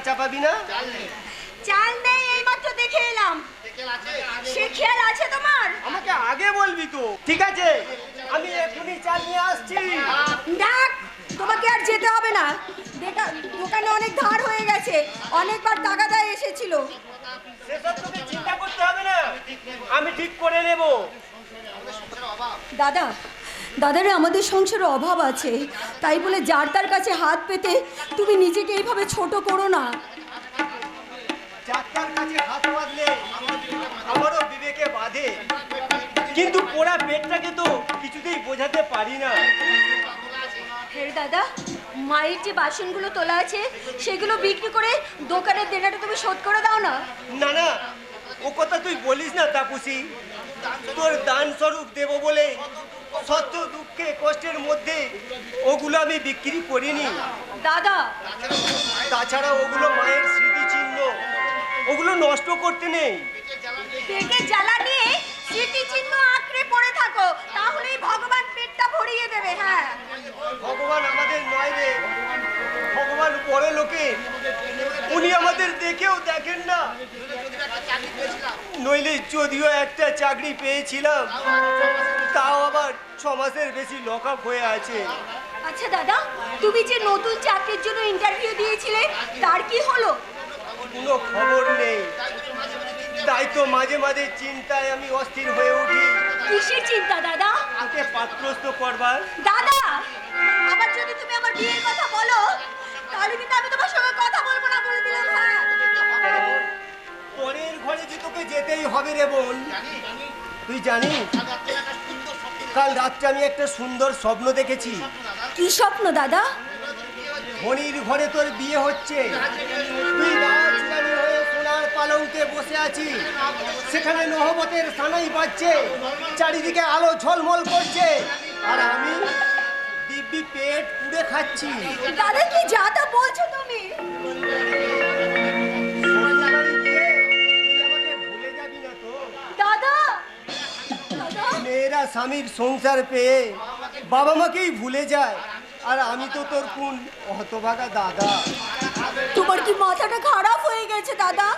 চাপাবি না? চাল নেই, এইমাত্র দেখে এলাম। সে খেয়াল আছে তোমার? আমাকে আগে বলবি তো। ঠিক আছে, আমি এখনই চাল নিয়ে আসছি। ডাক, তোমাকে আর যেতে হবে না। দোকানে অনেক ধার হয়ে গেছে, অনেকবার তাগাদা এসেছিল। সেসব তোকে চিন্তা করতে হবে না, আমি ঠিক করে নেব। দাদারে আমাদের সংসারে অভাব আছে, তাই বলে যার তার কাছে হাত পেতে তুমি নিজেকে এইভাবে ছোট করো না। যার কাছে হাত বাঁধলে আমারও বিবেকে বাঁধে, কিন্তু পোড়া পেটটাকে তো কিছুতেই বোঝাতে পারি না। হে দাদা, মায়ের যে বাসনগুলো তোলা আছে সেগুলো বিক্রি করে দোকানের দেনাটা তুমি শোধ করে দাও না। না না, ও কথা তুই বলিস না তাপসী। তোর দান স্বরূপ দেব বলে সত্য দুঃখে কষ্টের মধ্যে ওগুলো আমি বিক্রি করিনি দাদা। তাছাড়া ওগুলো মায়ের স্মৃতিচিহ্ন, ওগুলো নষ্ট করতে নেই। পেটে জ্বালা নিয়ে স্মৃতিচিহ্ন আঁকড়ে পড়ে থাকো, তাহলেই ভগবান পেটটা ভরিয়ে দেবে। হ্যাঁ, ভগবান আমাদের নয় রে, ভগবান বড় লোকে, উনি আমাদের দেখেও দেখেন না। নইলে যদিও একটা চাকরি পেয়েছিলাম, তাও আবার 6 মাসের বেশি লক আপ হয়ে আছে। আচ্ছা দাদা, তুমি যে নতুন চাকরির জন্য ইন্টারভিউ দিয়েছিলে তার কি হলো? কোনো খবর নেই, তাই তো মাঝে মাঝে চিন্তায় আমি অস্থির হয়ে উঠি। কিসের চিন্তা দাদা? তোকে পাত্রস্থ করবার। দাদা, আবার যদি তুমি আমার বিয়ের কথা বলো তাহলে কিন্তু আমি তোমার সঙ্গে কথা বলবো না, বলে দিলাম। হ্যাঁ, পরের ঘরে যে তোকে যেতেই হবে রে বোন। তুই জানিস কাল রাত্রে আমি একটা সুন্দর স্বপ্ন দেখেছি। কি স্বপ্ন দাদা? ধনির ঘরে তোর বিয়ে হচ্ছে, তুই রাজরানী হয়ে সোনার পালঙ্কে বসে আছিস, সেখানে নহবতের সানাই বাজছে, চারিদিকে আলো ঝলমল করছে, আর আমি দিব্যি পেট পুড়ে খাচ্ছি। দাদা, কি যা তা বলছো তুমি? দাদা, মেয়েরা স্বামীর সংসার পেয়ে বাবা মাকেই ভুলে যায়, আর আমি তো তোর কোন হতভাগা দাদা। তোমার কি মাথাটা খারাপ হয়ে গেছে দাদা?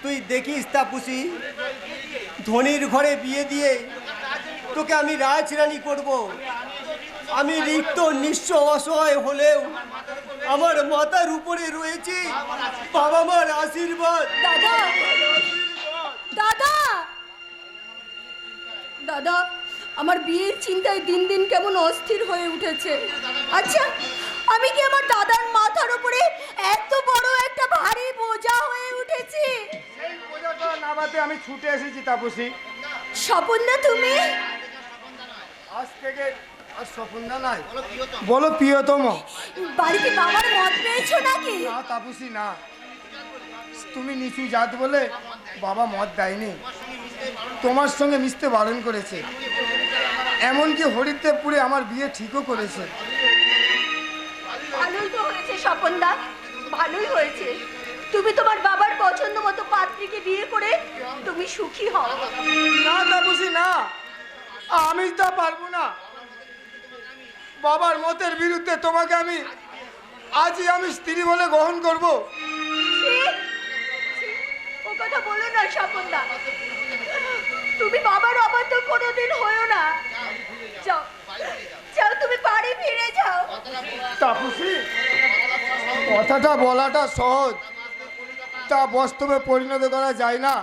তুই দেখিস তাপসী, ধনির ঘরে বিয়ে দিয়ে তোকে আমি রাজরানী করব। আমি রিক্ত নিঃস্ব অসহায় হলেও আমার মাথার উপরে রয়েছে বাবা মার আশীর্বাদ। দাদা, দাদা, দাদা, আমার বিয়ের চিন্তায় দিন দিন কেমন অস্থির হয়ে উঠেছে। আচ্ছা, আমি কি আমার দাদার মাথার উপরে এত বড় একটা ভারী বোঝা হয়ে উঠেছি? সেই বোঝাটা নামাতে আমি ছুটে এসেছি তাপসী। স্বপনদা, তুমি? আজ থেকে আর স্বপনদা নাই, বলো প্রিয়তম। বাড়িতে বাবার মত পেয়েছো নাকি? না তাপসী না, তুমি নিচু জাত বলে বাবা মত দেয়নি, তোমার সঙ্গে মিশতে বারণ করেছে। এমনকি হরিদেবপুরে আমার বিয়ে ঠিকও করেছে। ভালোই তো হয়েছে স্বপনদা, ভালোই হয়েছে। তুমি তোমার বাবার পছন্দ মতো পাত্রীকে বিয়ে করে তুমি সুখী হও। না তাপসী না, আমি তা পারবো না। বাবার মতের বিরুদ্ধে তোমাকে আমি আজই আমি স্ত্রী বলে গ্রহণ করব। ও কথা বলো না স্বপনদা, তুমি বাবার অবাধ্য কোনোদিন হয়েও না। যাও যাও, তুমি বাড়ি ফিরে যাও। তাপসী, কথাটা বলাটা সহজ, তা বাস্তবে পরিণত করা যায় না।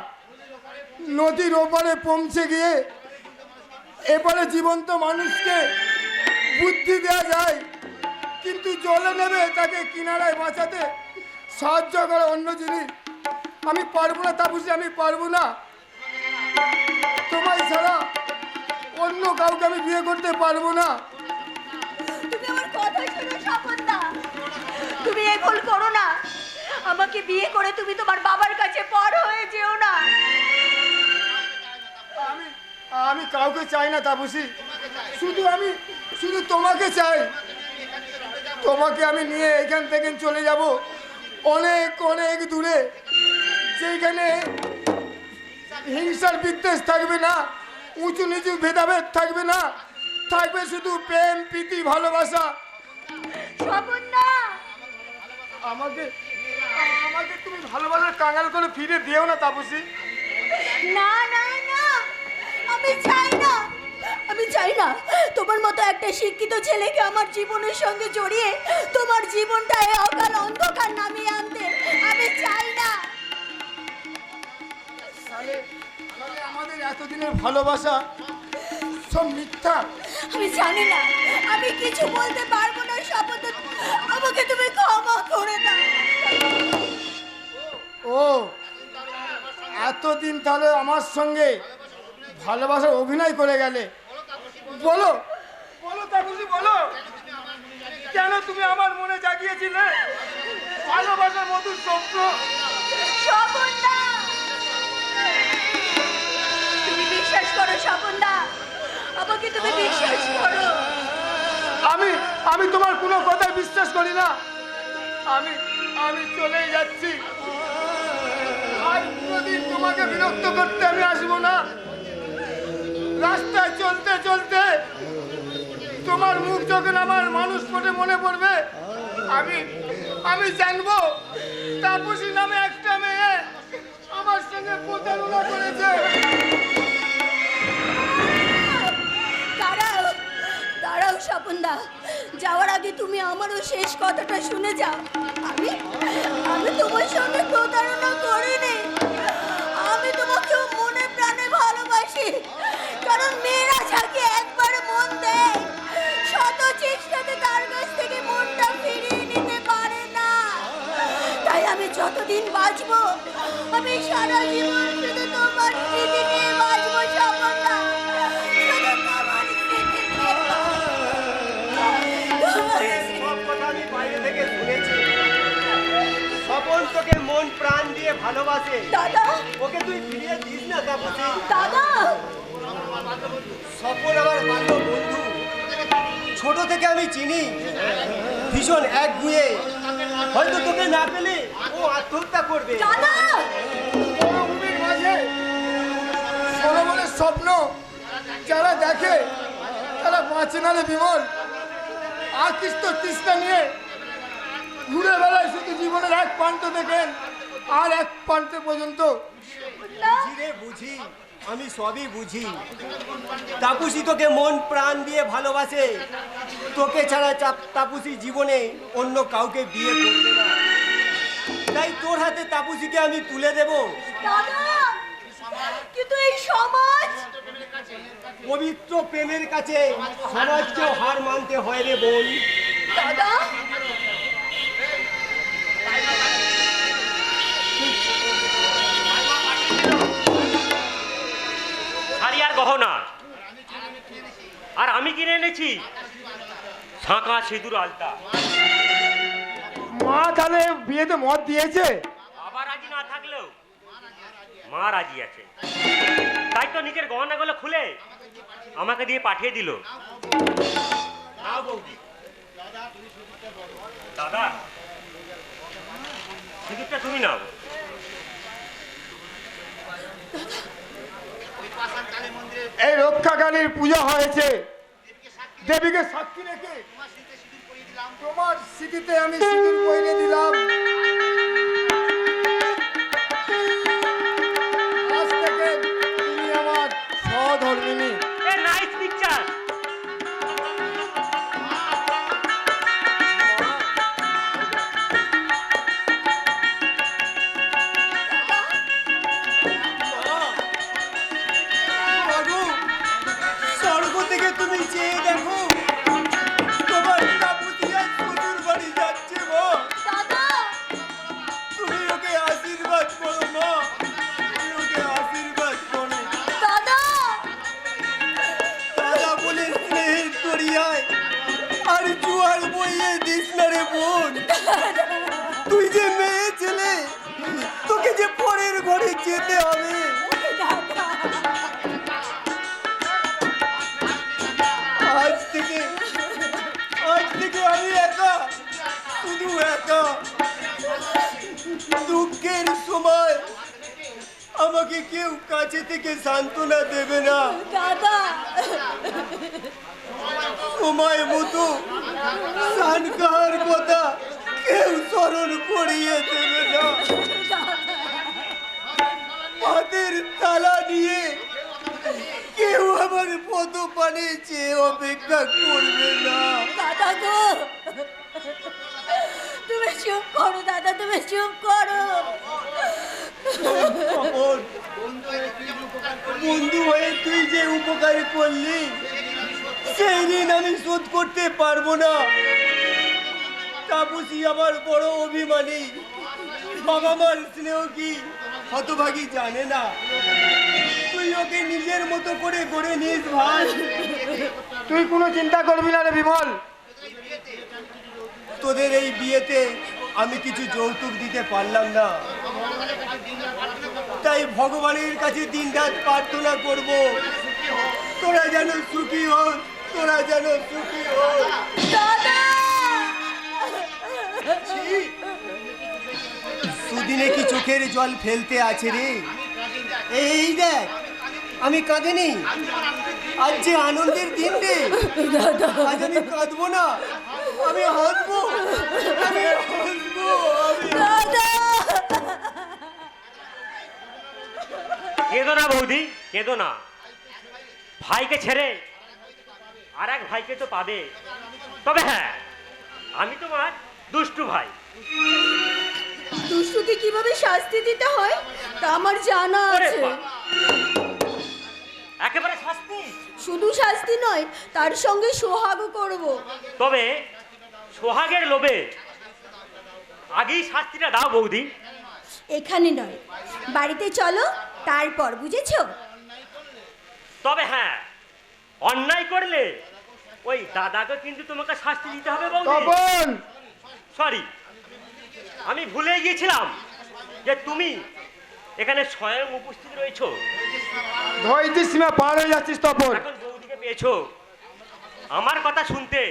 নদীর ওপারে পৌঁছে গিয়ে এপারে জীবন্ত মানুষকে বুদ্ধি দেওয়া যায়, কিন্তু জলে নেবে তাকে কিনারায় বাঁচাতে সাহায্য করা অন্য জিনিস। আমি পারবো না তাপসী, আমি পারবো না। তোমায় ছাড়া অন্য কাউকে আমি বিয়ে করতে পারবো না। তুমি আমার কথা শোনো স্বপনদা, তুমি এ ভুল করো না। আমাকে বিয়ে করে তুমি তোমার বাবার কাছে পর হয়ে যেও না। আমি কাউকে চাই না তাপসী, শুধু তোমাকে চাই। তোমাকে আমি নিয়ে এখান থেকে চলে যাব অনেক অনেক দূরে, যেখানে হিংসার বিদ্বেষ থাকবে না, উঁচু নিচু ভেদাভেদ থাকবে না, থাকবে শুধু প্রেম প্রীতি ভালোবাসা। স্বপনদা, আমাকে তুমি ভালোবাসার কাঙাল করে ফিরে দিও না তাপসী। না না না, আমি চাই না, আমি চাই না তোমার মতো একটা শিক্ষিত ছেলেকে আমার জীবনের সঙ্গে জড়িয়ে তোমার জীবনটা এই অকাল অন্ধকার নামিয়ে আনতে আমি চাই না। তাহলে আমাদের এতদিনের ভালোবাসা সব মিথ্যা। আমি জানি না, আমি কিছু বলতে পারবো না শপথ, আমাকে তুমি ক্ষমা করে দাও। ও এতদিন তাহলে আমার সঙ্গে ভালোবাসার অভিনয় করে গেলে। বলো বলো তাপসী, বলো কেন তুমি আমার মনে জাগিয়েছিলে ভালোবাসার মধুর স্বপ্ন? স্বপনদা, তুমি বিশ্বাস করো স্বপনদা, আমাকে তুমি বিশ্বাস করো। আমি তোমার কোনো কথা বিশ্বাস করি না। আমি চলেই যাচ্ছি। আর কোনোদিন তোমাকে বিরক্ত করতে আমি আসবো না। রাস্তায় চলতে চলতে তোমার মুখ যখন আমার মানুষ করে মনে পড়বে, আমি জানবো তাপসী নামে একটা মেয়ে আমার সঙ্গে প্রতারণা করেছে। দাঁড়াও দাঁড়াও স্বপনদা, যাওয়ার আগে তুমি আমারও শেষ কথাটা শুনে যাও। আমি তোমার সঙ্গে প্রতারণা করিনি, আমি তোমাকেও মনে প্রাণে ভালোবাসি। কারণ মেয়েরা যাকে একবার মন দেয় শত চেষ্টাতে তার কাছ থেকে মনটা ফিরিয়ে নিতে পারে না। তাই আমি যতদিন বাঁচবো আমি সারা জীবন শুধু তোমার স্মৃতি নিয়ে বাঁচবো স্বপনদা, শুধু তোমার স্মৃতি নিয়ে সব কথা আমি বাইরে থেকে শুনেছি। স্বপন তোকে মন প্রাণ দিয়ে ভালোবাসে। দাদা, ওকে তুই ফিরিয়ে দিস না তাপসী। দাদা, স্বপন আমার ভালো বন্ধু, ছোট থেকে আমি চিনি। ভীষণ একগুঁয়ে, হয়তো তোকে না পেলে ও আত্মহত্যা করবে। দাদা, মরুভূমির মাঝে সরোবরের স্বপ্ন যারা দেখে তারা বাঁচে না রে বিমল। আকৃষ্ট তৃষ্ণা নিয়ে ঘুরে বেড়ায় শুধু জীবনের এক প্রান্ত দেখেন আর এক প্রান্ত পর্যন্ত। বুঝি রে বুঝি, আমি সবই বুঝি। তাপসী তোকে মন প্রাণ দিয়ে ভালোবাসে। তোকে ছাড়া তাপসী জীবনে অন্য কাউকে বিয়ে করবে না। তাই তোর হাতে তাপসীকে আমি তুলে দেব। দাদা, কিন্তু এই সমাজ, পবিত্র প্রেমের কাছে সমাজকেও হার মানতে হয় রে বোন। দাদা, শাড়ি আর গহনা, আর আমি কিনে এনেছি শাঁখা সিঁদুর আলতা। মা তাহলে বিয়েতে মত দিয়েছে? বাবা রাজি না থাকলেও মা রাজি আছে। তাই তো নিজের গহনাগুলো খুলে আমাকে দিয়ে পাঠিয়ে দিল। নাও বৌদি। দাদা, সিঁদুরটা তুমি নাও। এই রক্ষাকালীর পূজা হয়েছে, দেবীকে সাক্ষী রেখে তোমার স্মৃতিতে আমি সিঁদুর পরিয়ে দিলাম। আজ থেকে তুমি আমার সহধর্মিণী। A nice picture. বাবু, স্বর্গ থেকে তুমি চেয়ে দেখো, তোমার তাপসী আজ শ্বশুর বাড়ি যাচ্ছে মা। দাদা, তুমি ওকে আশীর্বাদ করো মা, তুমি ওকে আশীর্বাদ করো। দাদা, দাদা বলে স্নেহের দরিয়ায় আর জোয়ার বইয়ে দিস না রে বোন। তুই যে মেয়ে ছেলে, তোকে যে পরের ঘরে যেতে হবে। আজ থেকে আমি একা, শুধু একা। দুঃখের সময় আমাকে কেউ কাছে থেকে সান্ত্বনা দেবে না। দাদা, সময় মতো স্নান করার কথা কেউ স্মরণ করিয়ে দেবে না। মধু পানি চেয়ে অপেক্ষা করবে না। দাদা গো, তুমি চুপ করো দাদা, তুমি চুপ করো। তপন, বন্ধু হয়ে তুই যে উপকার করলি সেই ঋণ আমি শোধ করতে পারবো না। তাপসী আমার বড় অভিমানী, বাবা মার স্নেহ কি হতভাগী জানে না। তুই ওকে নিজের মতো করে গড়ে নিস ভাই। তুই কোনো চিন্তা করবি না রে বিমল। তোদের এই বিয়েতে আমি কিছু যৌতুক দিতে পারলাম না, তাই ভগবানের কাছে দিনরাত প্রার্থনা করব তোরা যেন সুখী হোস, তোরা যেন সুখী হোস। দাদা, সুদিনে কি চোখের জল ফেলতে আছে রে? এই দেখ, আমি কাঁদিনি, আজ যে আনন্দের দিন রে। আজ আমি কাঁদবো না, আমি হাসবো, আমি হাসবো, আমি দাদা। কেঁদো না বৌদি, কেঁদো না। ভাইকে ছেড়ে আর এক ভাইকে তো পাবে। তবে হ্যাঁ, আমি তোমার দুষ্টু ভাই। দুষ্টুতে কিভাবে শাস্তি দিতে হয় তা আমার জানা ওরে আছে। বাবা, একেবারে শাস্তি? শুধু শাস্তি নয়, তার সঙ্গে সোহাগও করব। তবে সোহাগের লোভে আগেই শাস্তিটা দাও বৌদি। এখানে নয়, বাড়িতে চলো, তারপর, বুঝেছো? তবে হ্যাঁ, অন্যায় করলে ওই দাদাকে কিন্তু তোমাকে শাস্তি দিতে হবে বৌদি। তপন, সরি, আমি ভুলে গিয়েছিলাম যে তুমি এখানে স্বয়ং উপস্থিত রয়েছো। ধৈর্য সীমা পার হয়ে যাচ্ছিস তপন। এখন বৌদিকে পেয়েছো, আমার কথা শুনতে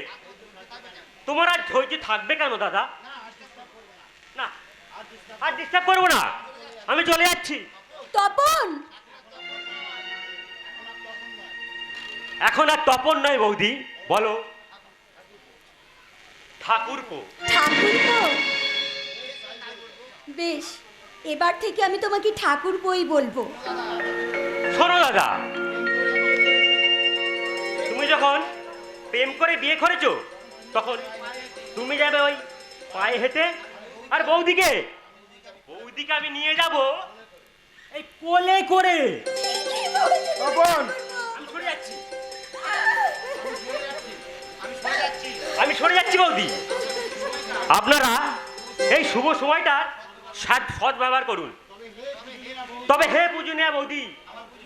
তোমার আর ধৈর্য থাকবে কেন দাদা? না, আর ডিস্টার্ব করবো না, আমি চলে যাচ্ছি। তপন, এখন আর তপন নয় বৌদি, বলো ঠাকুরপো। ঠাকুরপো? বেশ, এবার থেকে আমি তোমাকে ঠাকুরপোই বলবো। শোনো দাদা, তুমি যখন প্রেম করে বিয়ে করেছো তখন তুমি যাবে ওই পায়ে হেঁটে, আর বৌদিকে আমি নিয়ে যাব এই কোলে করে। তপন, আমি সরে যাচ্ছি, আমি সরে যাচ্ছি বৌদি। আপনারা এই শুভ সময়টা সৎ ব্যবহার করুন। তবে হে পূজনীয় বৌদি,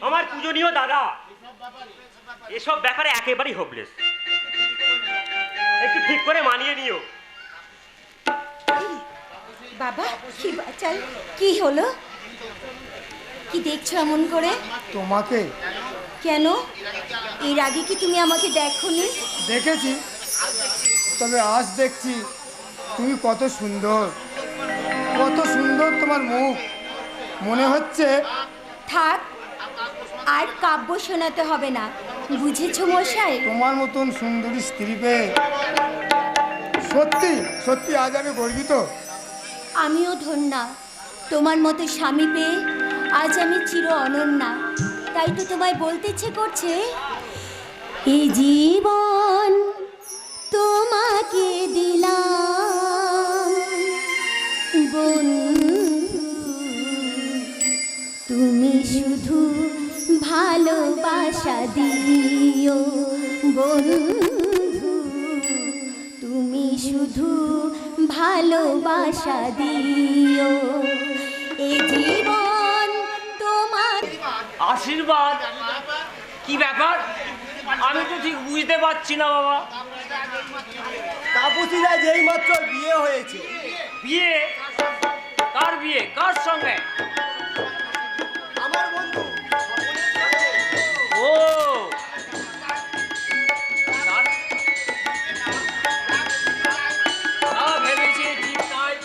আমার পূজনীয় দাদা, এসব ব্যাপারে একেবারেই হোপলেস। একটু ঠিক করে মানিয়ে নিও। বাবা, কি বাচাল, কি হলো? কি দেখছো এমন করে? তোমাকে কেন? এর আগে কি তুমি আমাকে দেখোনি? দেখেছি, তবে আজ দেখছি তুমি কত সুন্দর, কত সুন্দর তোমার মুখ। মনে হচ্ছে থাক, আর কাব্য শোনাতে হবে না, বুঝেছো মশাই? তোমার মতন সুন্দরী স্ত্রী পেয়ে সত্যি সত্যি আজ আমি গর্বিত। আমিও ধন্যা, তোমার মতো স্বামী পেয়ে আজ আমি চির অনন্যা। তাই তো তোমায় বলতে ইচ্ছে করছে, এই জীবন তোমাকে দিলাম বন্ধু, তুমি শুধু ভালোবাসা দিও বন্ধু, তুমি শুধু ভালোবাসা দিও, এ জীবন তোমার। আশীর্বাদ? কি ব্যাপার? আমি তো ঠিক বুঝতে পারছি না বাবা। তাপসীরা যেই মাত্র বিয়ে হয়েছে। বিয়ে? কার বিয়ে? কার সঙ্গে? আমার বন্ধু। ও, ভেবেছি ঠিক নয়।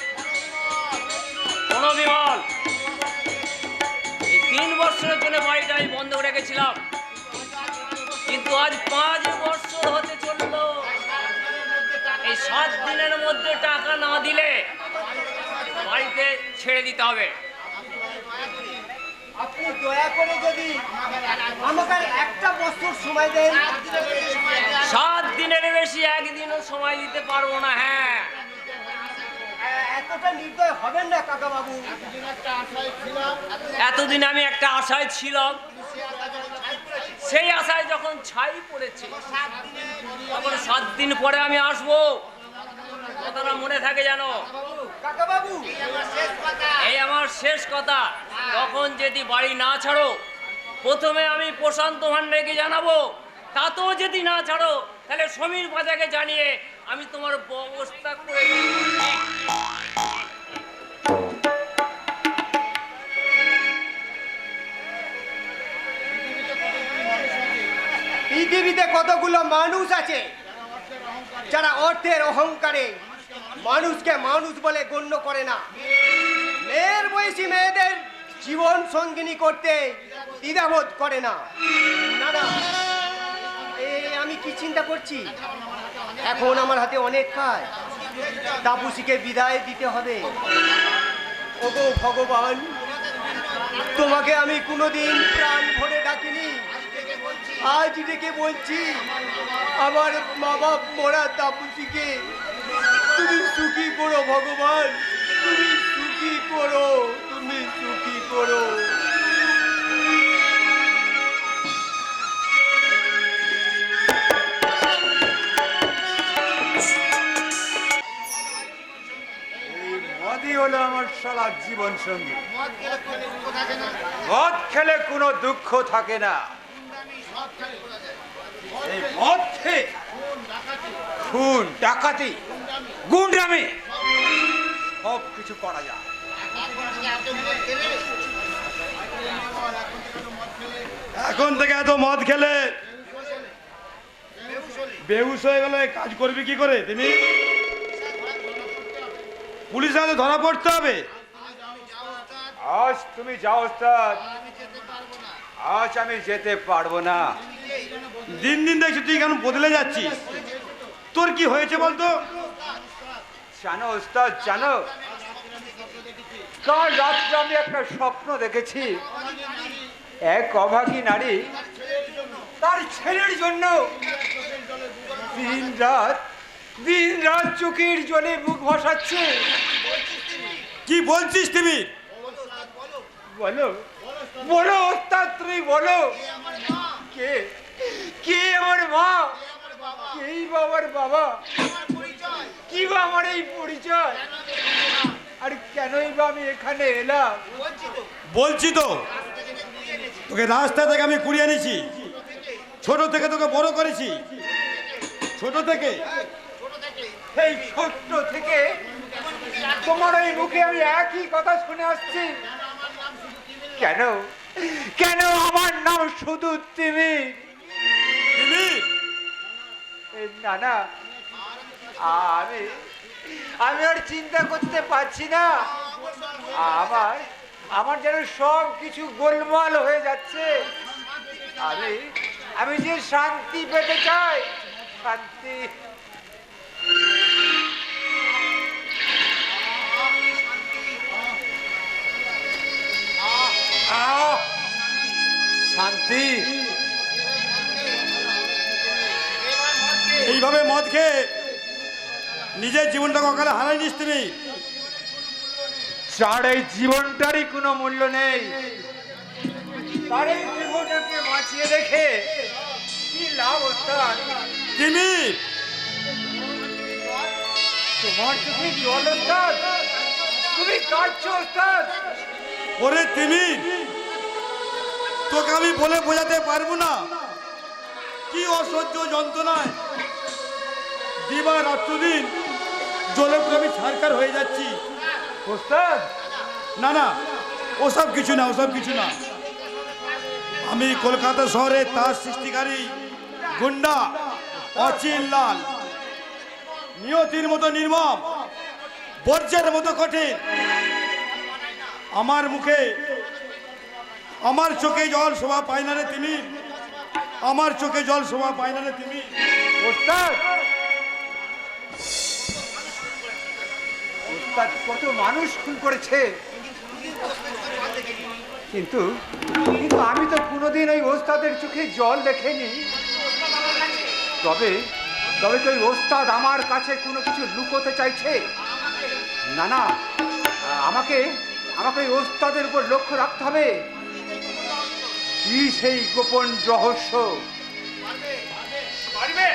শোনো বিমল, এই 3 বছরের জন্য বাড়িটা আমি বন্ধ রেখেছিলাম, কিন্তু আজ 5 বছর হতে চললো। এই 7 দিনের মধ্যে টাকা না দিলে বাড়িতে ছেড়ে দিতে হবে। আপনি দয়া করে যদি আমাকে আর একটা বছর সময় দেন। 7 দিনের বেশি একদিনও সময় দিতে পারবো না। হ্যাঁ, এতটা নির্দয় হবেন না কাকা বাবু। এতদিন আমি একটা আশায় ছিলাম, সেই আশায় যখন ছাই পড়েছে তখন 7 দিন পরে আমি আসবো। কথাটা মনে থাকে জানো? কাকা বাবু, এই আমার শেষ কথা। তখন যদি বাড়ি না ছাড়ো, প্রথমে আমি প্রশান্ত ভান্ডারকে জানাবো, তাতেও যদি না ছাড়ো তাহলে সমীর বাজাকে জানিয়ে আমি তোমার ব্যবস্থা করে দেব। পৃথিবীতে কতগুলো মানুষ আছে যারা অর্থের অহংকারে মানুষকে মানুষ বলে গণ্য করে না। মেয়ের বয়সী মেয়েদের জীবন সঙ্গিনী করতে দ্বিধাবোধ করে না। না না, আমি কি চিন্তা করছি, এখন আমার হাতে অনেক কাজ। তাপসীকে বিদায় দিতে হবে। ওগো ভগবান, তোমাকে আমি কোনোদিন প্রাণ ভরে ডাকিনি, আজ ডেকে বলছি আমার মা বাপ মরা তাপসীকে তুমি সুখী করো ভগবান, তুমি সুখী করো, তুমি সুখী করো। মদই হলো আমার সারা জীবন সঙ্গী। মদ খেলে কোনো দুঃখ থাকে না। এই মদ খেয়ে খুন, ডাকাতি, গুন্ডামি সব কিছু করা যায়। এখন থেকে এত মদ খেলে বেহুশ হয়ে গেলে কাজ করবি কি করে? তুমি পুলিশের হাতে ধরা পড়তে হবে। আজ তুমি যাও ওস্তাদ, আজ আমি যেতে পারবো না। দিন দিন দেখছি তুই কেন বদলে যাচ্ছিস, তোর কি হয়েছে বলতো? জানো ওস্তাদ, জানো কাল রাত্রে আমি একটা স্বপ্ন দেখেছি। এক অভাগী নারী তার ছেলের জন্য দিন রাত চোখের জলে মুখ ভাসাচ্ছে। কি বলছিস তুমি? বলো বলো ওস্তাদ, তুমি বলো, কে কে আমার মা, কেই বা আমার বাবা, কি বা আমার এই পরিচয়, আর কেনই বা আমি এখানে এলাম? বলছি তো, তোকে রাস্তা থেকে আমি কুড়িয়ে এনেছি, ছোট থেকে তোকে বড় করেছি, ছোট থেকে এই ছোট্ট থেকে তোমার এই মুখে আমি একই কথা শুনে আসছি। কেন কেন আমার নাম শুধু তিমির? না না, আমি আর চিন্তা করতে পারছি না। আমার যেন সব কিছু গোলমাল হয়ে যাচ্ছে। আমি যে শান্তি পেতে চাই, শান্তি। শান্তি। এইভাবে মদ খেয়ে নিজের জীবনটাকে অকালে হারাইনিস তুমি। যার এই জীবনটারই কোনো মূল্য নেই, তার এই জীবনটাকে বাঁচিয়ে রেখে কি লাভ ওস্তাদ? তুমি তোমার চোখে জল ওস্তাদ, তুমি কাঁদছো ওস্তাদ। ওরে তুমি, তোকে আমি বলে বোঝাতে পারবো না কি অসহ্য যন্ত্রণায় দিবা রাত্রদিন জলে পুরো আমি ছারকার হয়ে যাচ্ছি। ওস্তাদ না না, ওসব কিছু না, ওসব কিছু না। আমি কলকাতা শহরে তার সৃষ্টিকারী গুন্ডা অচিন লাল, নিয়তির মতো নির্মম, বর্জ্যের মতো কঠিন। আমার মুখে, আমার চোখে জল শোভা পায় না রে তুমি, আমার চোখে জল শোভা পায় না রে তুমি। ওস্তাদ, ওস্তাদ কত মানুষ খুন করেছে, কিন্তু কিন্তু আমি তো কোনোদিন ওই ওস্তাদের চোখে জল দেখেনি। তবে তবে তো ওই ওস্তাদ আমার কাছে কোনো কিছু লুকোতে চাইছে। না না, আমাকে আমাকে ওই ওস্তাদের উপর লক্ষ্য রাখতে হবে। কি সেই গোপন রহস্য? পারবে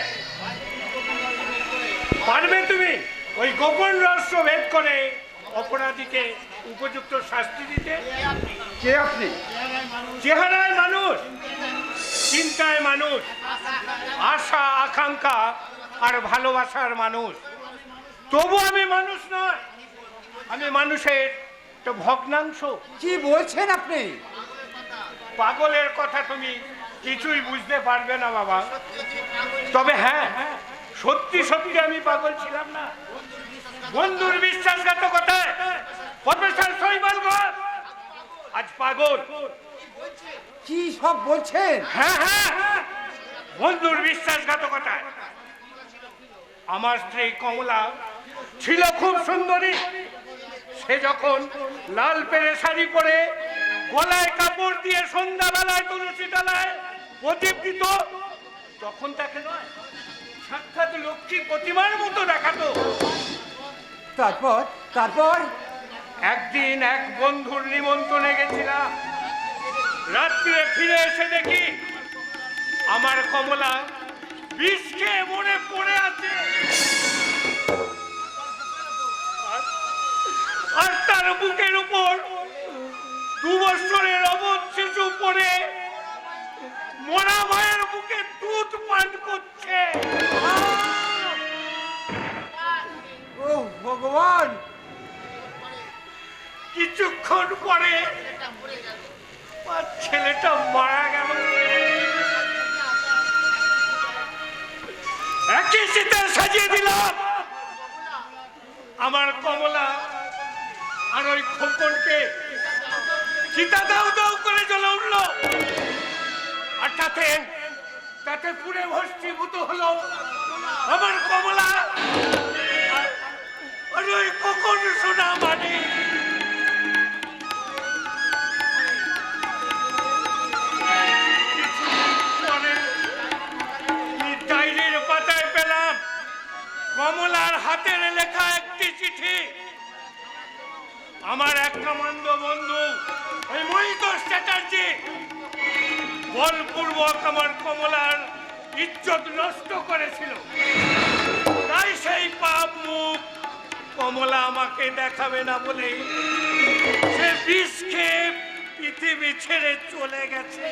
পারবে তুমি ওই গোপন রহস্য ভেদ করে অপরাধীকে উপযুক্ত শাস্তি দিতে? কে আপনি? চেহারায় মানুষ, চিন্তায় মানুষ, আশা আকাঙ্ক্ষা আর ভালোবাসার মানুষ। তবু আমি মানুষ নয়, আমি মানুষের তো ভগ্নাংশ। কি বলছেন আপনি? পাগলের কথা তুমি কিছুই বুঝতে পারবে না বাবা। তবে হ্যাঁ, সত্যি সত্যি আমি পাগল ছিলাম না। বন্ধুর বিশ্বাসঘাতকতায় প্রফেসর শৈবাল ঘোষ আজ পাগল। কি সব বলছেন? হ্যাঁ, বন্ধুর বিশ্বাসঘাতকতায়। আমার স্ত্রী কমলা ছিল খুব সুন্দরী। সে যখন লাল পেরে শাড়ি পরে গলায় কাপড় দিয়ে সন্ধ্যাবেলায় তুলসী তলায় প্রদীপ দিত, তখন তাকে নয় সাক্ষাৎ লক্ষ্মী প্রতিমার মতো দেখাতো। তারপর তারপর একদিন এক বন্ধুর নিমন্ত্রণে গেছিলাম। রাত্রে ফিরে এসে দেখি আমার কমলা বিষ খেয়ে মরে পড়ে আছে। আর তার বুকের উপর 2 বছরের অবধ শিশু পড়ে মরা মায়ের বুকে দুধ পান করছে। ও ভগবান! কিছুক্ষণ পরে আর ছেলেটা মারা গেল। একই শীতে সাজিয়ে দিলাম আমার কমলা আর ওই খোকনকে। চিতা দাউ দাউ করে জ্বলে উঠল, আর তাতে পুড়ে ভস্মীভূত হলো আমার কমলা আর ওই খোকন সোনা মানে। ডায়েরির পাতায় পেলাম কমলার হাতের লেখা একটি চিঠি। আমার এক কামান্দ বন্ধু ওই মহিতোষ চ্যাটার্জি বলপূর্বক আমার কমলার ইজ্জত নষ্ট করেছিল। তাই সেই পাপ মুখ কমলা আমাকে দেখাবে না বলে সে বিষ খেয়ে পৃথিবী ছেড়ে চলে গেছে।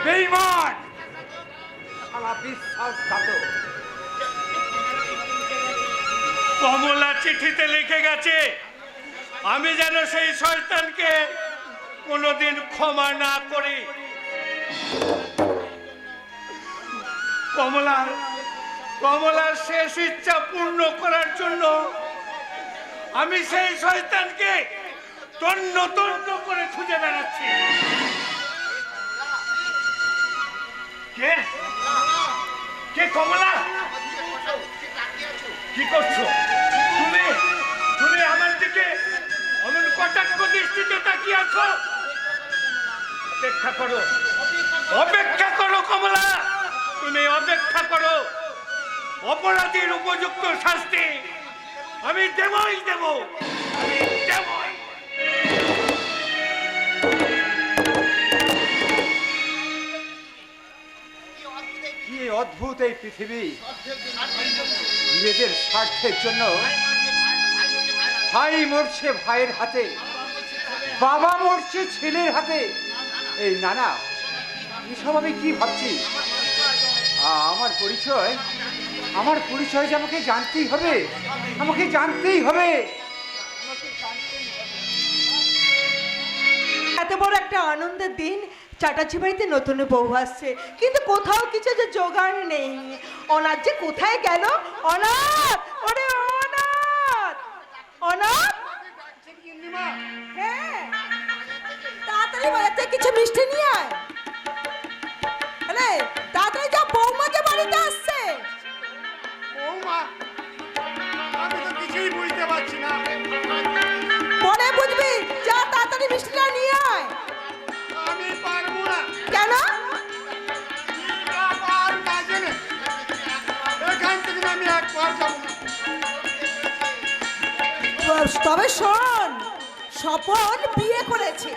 বেঈমান! শালা বিশ্বাসঘাতক! কমলা চিঠিতে লিখে গেছে আমি যেন সেই শয়তানকে কোনোদিন ক্ষমা না করি। কমলার শেষ ইচ্ছা পূর্ণ করার জন্য আমি সেই শয়তানকে তন্ন তন্ন করে খুঁজে বেড়াচ্ছি। কে কে কমলা? কি করছো তুমি? তুমি আমার দিকে অমন কটাক্ষ দৃষ্টিতে তাকিয়ে আছো। অপেক্ষা করো কমলা, তুমি অপেক্ষা করো। অপরাধীর উপযুক্ত শাস্তি আমি দেবই দেব, আমি দেবই। কি অদ্ভুত এই পৃথিবী! নিজেদের স্বার্থের জন্য ভাই মরছে ভাইয়ের হাতে, বাবা মরছে ছেলের হাতে। এই নানা, এসব আমি কি ভাবছি? আমার পরিচয় যে আমাকে জানতেই হবে, আমাকে জানতেই হবে। এত বড় একটা আনন্দের দিন, চাটাচি বাড়িতে নতুন বউ আসছে, কিন্তু কোথাও কিছু যে জোগাড় নেই। অনাথ যে কোথায় গেল? অনাথ! ওরে অনাথ! অনাথ! হ্যাঁ, তাড়াতাড়ি বাড়িতে কিছু মিষ্টি নিয়ে আয়। আরে তাড়াতাড়ি যা, বৌমা যে বাড়িতে আসছে। বৌমা, আমি তো কিছুই বুঝতে পারছি না। পরে বুঝবি, যা তাড়াতাড়ি মিষ্টি তবে শোন, স্বপন বিয়ে করেছে,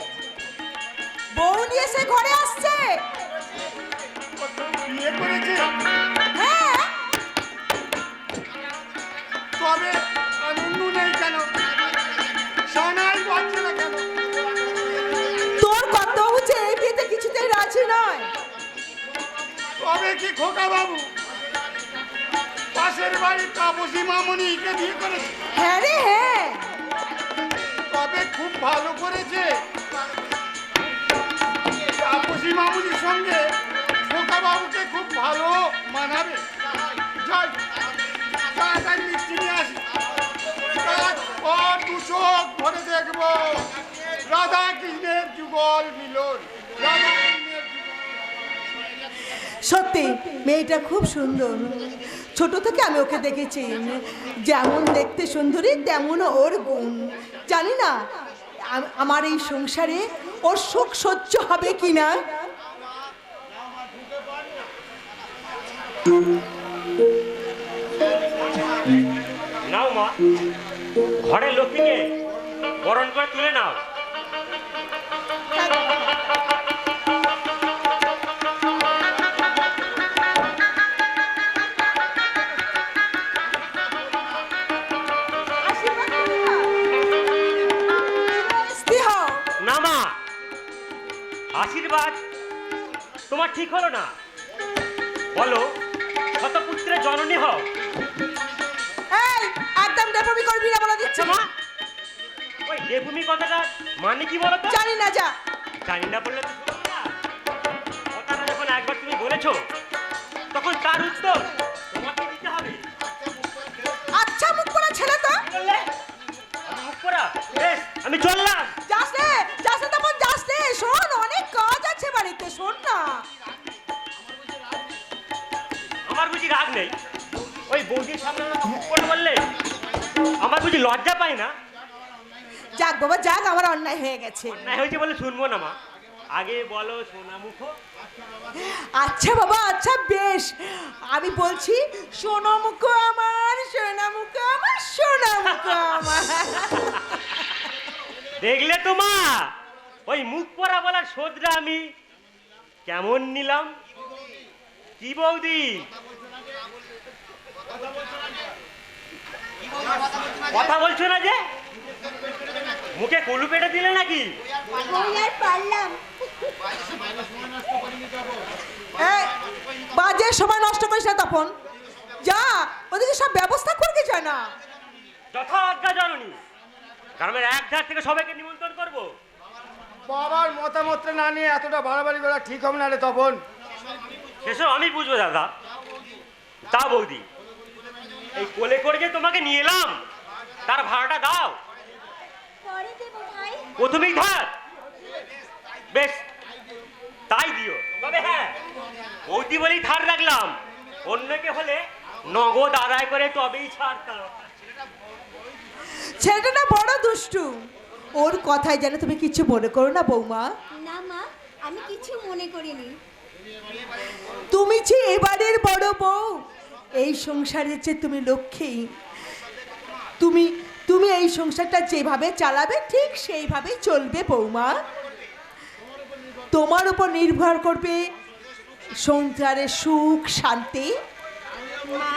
বউ নিয়ে সে ঘরে আসছে। বিয়ে করেছে? হ্যাঁ, তবে আনন্দ নেই কেন? সানাই বাজছে না কেন? তোর কত হচ্ছে এই বিয়েতে কিছুতেই রাজি নয়। তবে কি খোকা বাবু পাশের বাড়ির তাপসী মামনিকে বিয়ে করেছে? হ্যাঁ রে হ্যাঁ, তবে খুব ভালো করেছে। তাপসী মামুনির সঙ্গে খোকা বাবুকে খুব ভালো মানাবে। যাই তাড়াতাড়ি মিষ্টি নিয়ে আসি, দু চোখ ভরে দেখবো রাধা কৃষ্ণের যুগল মিলন। রাধা কৃষ্ণের সত্যি মেয়েটা খুব সুন্দর। ছোট থেকে আমি ওকে দেখেছি, যেমন দেখতে সুন্দরী তেমন ওর গুণ। জানি না আমার এই সংসারে ওর সুখ সহ্য হবে কিনা। নাও মা, ঘরের লক্ষ্মীকে বরণ করে তুলে নাও। না মা, আশীর্বাদ তোমার ঠিক হলো না। বলো শতপুত্রের জননী হও। এই একদম ডেপমি করবি না বলে দিচ্ছি। মা, ওই দেবভূমি কথাটা মানে কি বলো তো? জানি না, যা। জানি না বললে তো শুনবো না। কথাটা যখন একবার তুমি বলেছো তখন তার উত্তর তোমাকে দিতে হবে। আচ্ছা মুখ পড়া ছেলে তো। কি বললে? আমি মুখ পোড়া? বেশ, আমি চললাম। যাস রে তখন যাস রে। শোন, অনেক কাজ আছে বাড়িতে, শোন না। আমার বুঝি রাগ নেই? ওই বৌদির সামনে আমাকে মুখ পোড়া বললে আমার বুঝি লজ্জা পাই না? যাক বাবা যাক, আমার অন্যায় হয়ে গেছে। অন্যায় হয়েছে বলে শুনবো না মা, আগে বলো সোনা মুখ। আচ্ছা বাবা, আচ্ছা বেশ, আমি বলছি সোনামুখ আমার, সোনামুখ আমার, সোনামুখ আমার। দেখলে তো মা, ওই মুখ পড়া বলার শোধটা আমি কেমন নিলাম? কি বৌদি, কথা বলছো না যে? মুখে কলু পেটে দিলে নাকি? পারলাম। এই বাজে সময় নষ্ট করিস না তপন, যা ওদিকে সব ব্যবস্থা করতে যা না। যথা আজ্ঞা জননী। গ্রামের এক ধার থেকে সবাইকে নিমন্ত্রণ করবো। বাবার মতামত না নিয়ে এতটা বাড়াবাড়ি করা ঠিক হবে না রে তপন। সেসব আমি বুঝবো দাদা। তা বৌদি, এই কোলে করে যে তোমাকে নিয়ে এলাম তার ভাড়াটা দাও। পরে দেবো ভাই। প্রথমেই ধার? বেশ, তাই দিও। তবে হ্যাঁ, বৌদি বলেই ধার রাখলাম, অন্যকে হলে নগদ আদায় করে তবেই ছাড়তাম। ছেলেটা বড় দুষ্টু, ওর কথায় যেন তুমি কিছু মনে করো না বৌমা। না মা, আমি কিছু মনে করিনি। তুমি যে এবারের বড় বউ, এই সংসারের যে তুমি লক্ষ্মী, তুমি এই সংসারটা যেভাবে চালাবে ঠিক সেইভাবেই চলবে বৌমা। তোমার উপর নির্ভর করবে সংসারের সুখ শান্তি। মা,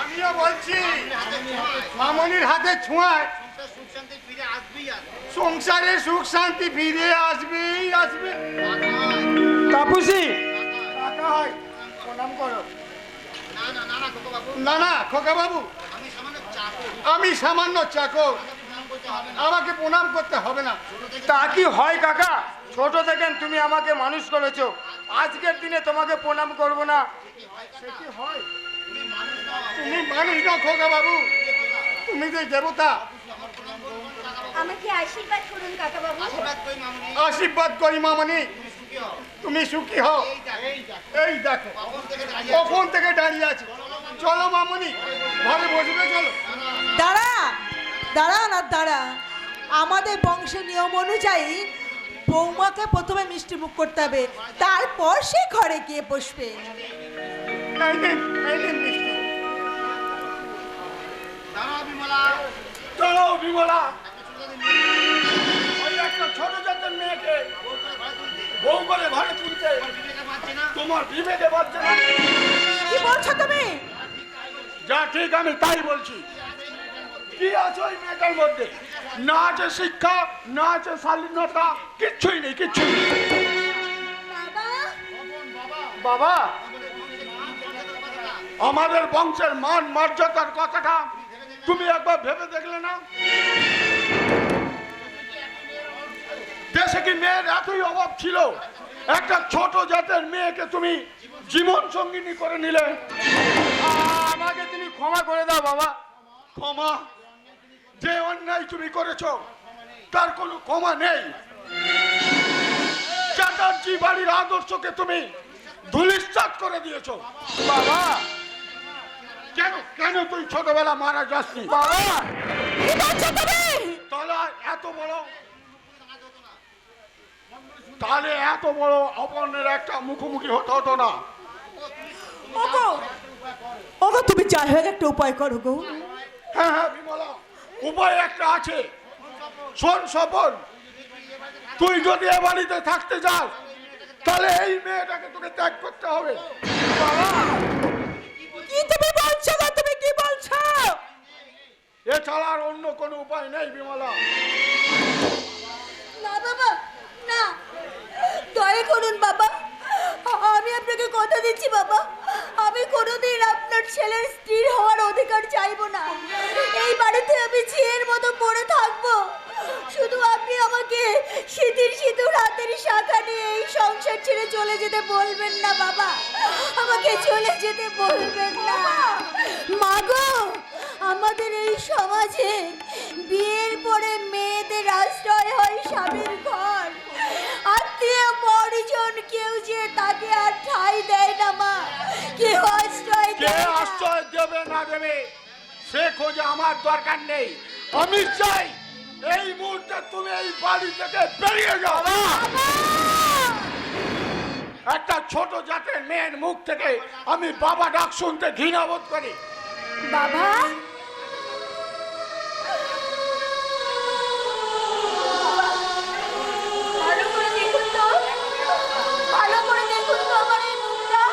আমিও বলছি মামনির হাতে ছোঁয়ায় সংসারে সুখ শান্তি ফিরে আসবেই আসবে। তাপসী, টাকা হয় প্রণাম করো। না না খোকা বাবু, আমি সামান্য চাকর, আমাকে প্রণাম করতে হবে না। তা কি হয় কাকা? ছোট থেকে তুমি আমাকে মানুষ করেছো, আজকের দিনে তোমাকে প্রণাম করব না সে কি হয়? তুমি মানুষ না খোকা বাবু, তুমি যে দেবতা। আমাকে আশীর্বাদ করুন কাকা বাবু। আশীর্বাদ করি মামনি, তুমি সুখী হও। এই দেখো কখন থেকে দাঁড়িয়ে আছি। চলো মামনি, ঘরে বসবে চলো। দাঁড়া, আমাদের বংশের নিয়ম অনুযায়ী বৌমাকে প্রথমে মিষ্টি মুখ করতে হবে, তারপর সে ঘরে গিয়ে বসবে। এই নিন মিষ্টি। চলো বিমলা, ওই একটা ছোট জাতের মেয়েকে বউ করে ঘরে তুলতে তোমার বিবেকে বাজছে না? কি বলছো তুমি? যা ঠিক আমি তাই বলছি। কি আছে ওই মেয়েটার মধ্যে? না আছে শিক্ষা, না আছে শালীনতা, কিচ্ছুই নেই, কিচ্ছুই নেই। বাবা, বাবা, আমাদের বংশের মান মর্যাদার কথাটা তুমি একবার ভেবে দেখলে না? দেশে কি মেয়ের এতই অভাব ছিল? একটা ছোট জাতের মেয়েকে তুমি জীবন সঙ্গিনী করে নিলে। আমাকে তুমি ক্ষমা করে দাও বাবা। ক্ষমা? যে অন্যায় তুমি করেছো তার কোনো ক্ষমা নেই। চ্যাটার্জি বাড়ির আদর্শকে তুমি ধূলিসাৎ করে দিয়েছো। বাবা, কেন কেন তুই ছোটবেলা মারা যাসনি? বাবা, কি বলছো তুমি? তাহলে এত বড় অপর্ণের একটা মুখোমুখি হতে হতো না। ওগো, ওগো তুমি যাই হোক একটা উপায় করো গো। হ্যাঁ হ্যাঁ বিমলা, উপায় একটা আছে। শোন সফল, তুই যদি এ বাড়িতে থাকতে যাস তাহলে এই মেয়েটাকে তোকে ত্যাগ করতে হবে। কি তুমি বলছো গো? তুমি কি বলছো? এছাড়া আর অন্য কোনো উপায় নেই বিমলা। না বাবা, না, দয়া করুন বাবা। আমি আপনাকে কথা দিচ্ছি বাবা, আমি কোনোদিন আপনার ছেলের স্ত্রী হওয়ার অধিকার চাইবো না। এই বাড়িতে আমি ঝিয়ের মতো পড়ে থাকবো। শুধু আপনি আমাকে শীতের সিঁদুর হাতের শাখা নিয়ে এই সংসার ছেড়ে চলে যেতে বলবেন না বাবা, আমাকে চলে যেতে বলবেন না। মাগো, আমাদের এই সমাজে বিয়ের পরে মেয়েদের আশ্রয় হয় স্বামীর ঘর। আত্মীয় পরিজন কেউ যে তাকে আর ঠাঁই দেয় না মা, কেউ আশ্রয় কে দেয় না। আশ্রয় দেবে না দেবে সে খোঁজে আমার দরকার নেই। আমি চাই এই মুহূর্তে তুমি এই বাড়ি থেকে বেরিয়ে যাও। একটা ছোট জাতের মেয়ের মুখ থেকে আমি বাবা ডাক শুনতে ঘৃণা বোধ করি। বাবা, ভালো করে দেখুন তো, ভালো করে দেখুন তো আমার এই মুখটা।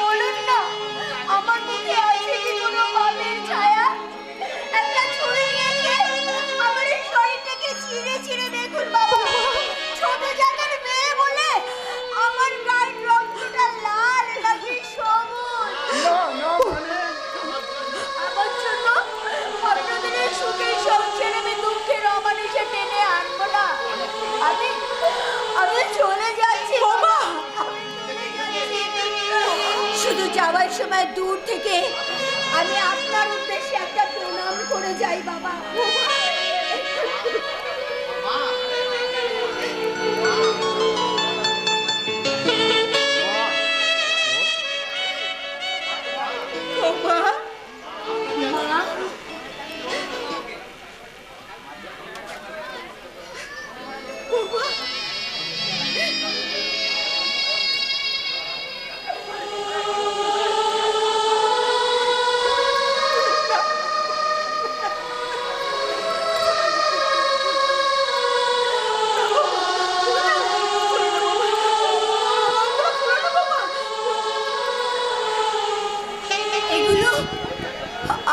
বলুন না, আমার মুখে আছে কি কোনো পাপের ছায়া? একটা ছুরি নিয়ে আমার এই শরীরটাকে ছিঁড়ে ছিঁড়ে দেখুন বাবা। ছোট জাতের মেয়ে বলে আমার গায়ের রক্তটা লাল নাকি সবুজ? আমার জন্য আপনাদের এই সুখের সংসারে আমি দুঃখের অমানুষে টেনে আনবো না। আমি চলে যাচ্ছি বাবা, আমি চলে যাচ্ছি। শুধু যাওয়ার সময় দূর থেকে আমি আপনার উদ্দেশ্যে একটা প্রণাম করে যাই বাবা। মা, এগুলো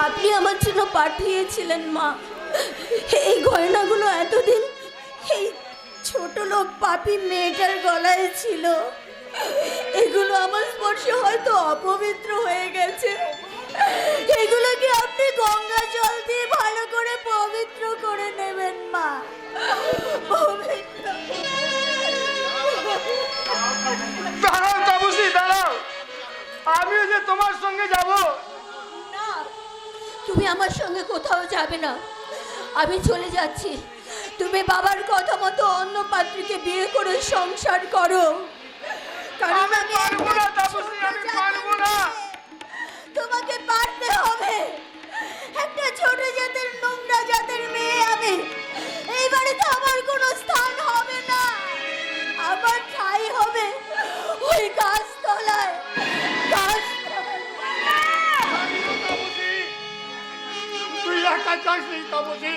আপনি আমার জন্য পাঠিয়েছিলেন মা। এই গয়নাগুলো এতদিন এই ছোট লোক পাপী মেয়েটার গলায় ছিল। এগুলো আমার স্পর্শে হয়তো অপবিত্র হয়ে গেছে। এগুলোকে আপনি গঙ্গা জল দিয়ে ভালো করে পবিত্র করে নেবেন মা। পবিত্র। দাঁড়াও তাপসী, দাঁড়াও, আমিও যে তোমার সঙ্গে যাব। না, তুমি আমার সঙ্গে কোথাও যাবে না। আমি চলে যাচ্ছি। তুমি বাবার কথা মতো অন্য পাত্রীকে বিয়ে করে সংসার করো। কারণ আমি পারবো না তাপসী, আমি পারবো না। তোমাকে পারতে হবে। একটা ছোট জাতের নোংরা জাতের মেয়ে আমি। এই বাড়িতে আমার কোনো স্থান হবে না। আমার ঠাঁই হবে ওই গাছতলায়। তুই একা বিশ্বাস নেই তপসী,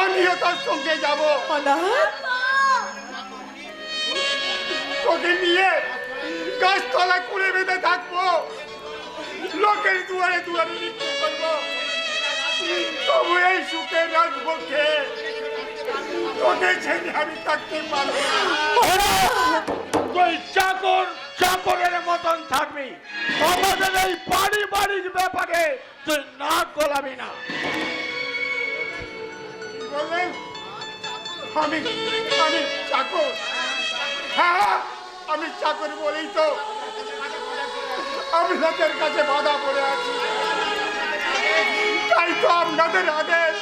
আমিও তোর সঙ্গে যাব। অনাথ তোকে নিয়ে গাছতলা কুড়ে বেঁধে থাকবো, লোকের দুয়ারে দুয়ারে লিখতে করবো, তবু এই সুখে রাখবো খেয়ে। তোকে ছেড়ে আমি থাকতে পারবো না। তুই চাকরের মতন থাকবি, আমাদের এই পারিবারিক ব্যাপারে তুই না গলাবি না। কি বললেন? আমি আমি চাকর? হ্যাঁ, আমি চাকর বলেই তো আপনাদের কাছে বাধা পড়ে আছি। তাই তো আপনাদের আদেশ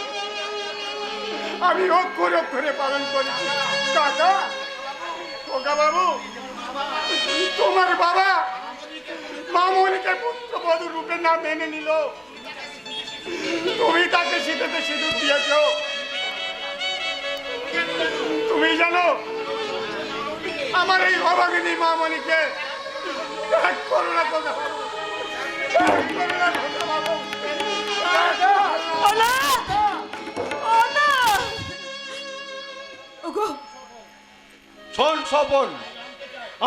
আমি অক্ষরে অক্ষরে পালন করেছি। কাকা, খোকা বাবু, তোমার বাবা মামুনিকে পুত্রবধূ রূপে না মেনে নিল, তুমি তাকে শীতেতে সিঁদুর দিয়েছ। তুমি জানো আমার এই অভাগিনী মামনিকে ত্যাগ করো না খোকা বাবু, ত্যাগ করো না খোকা বাবু। অনাথ অনাথ ওগো শোন স্বপন,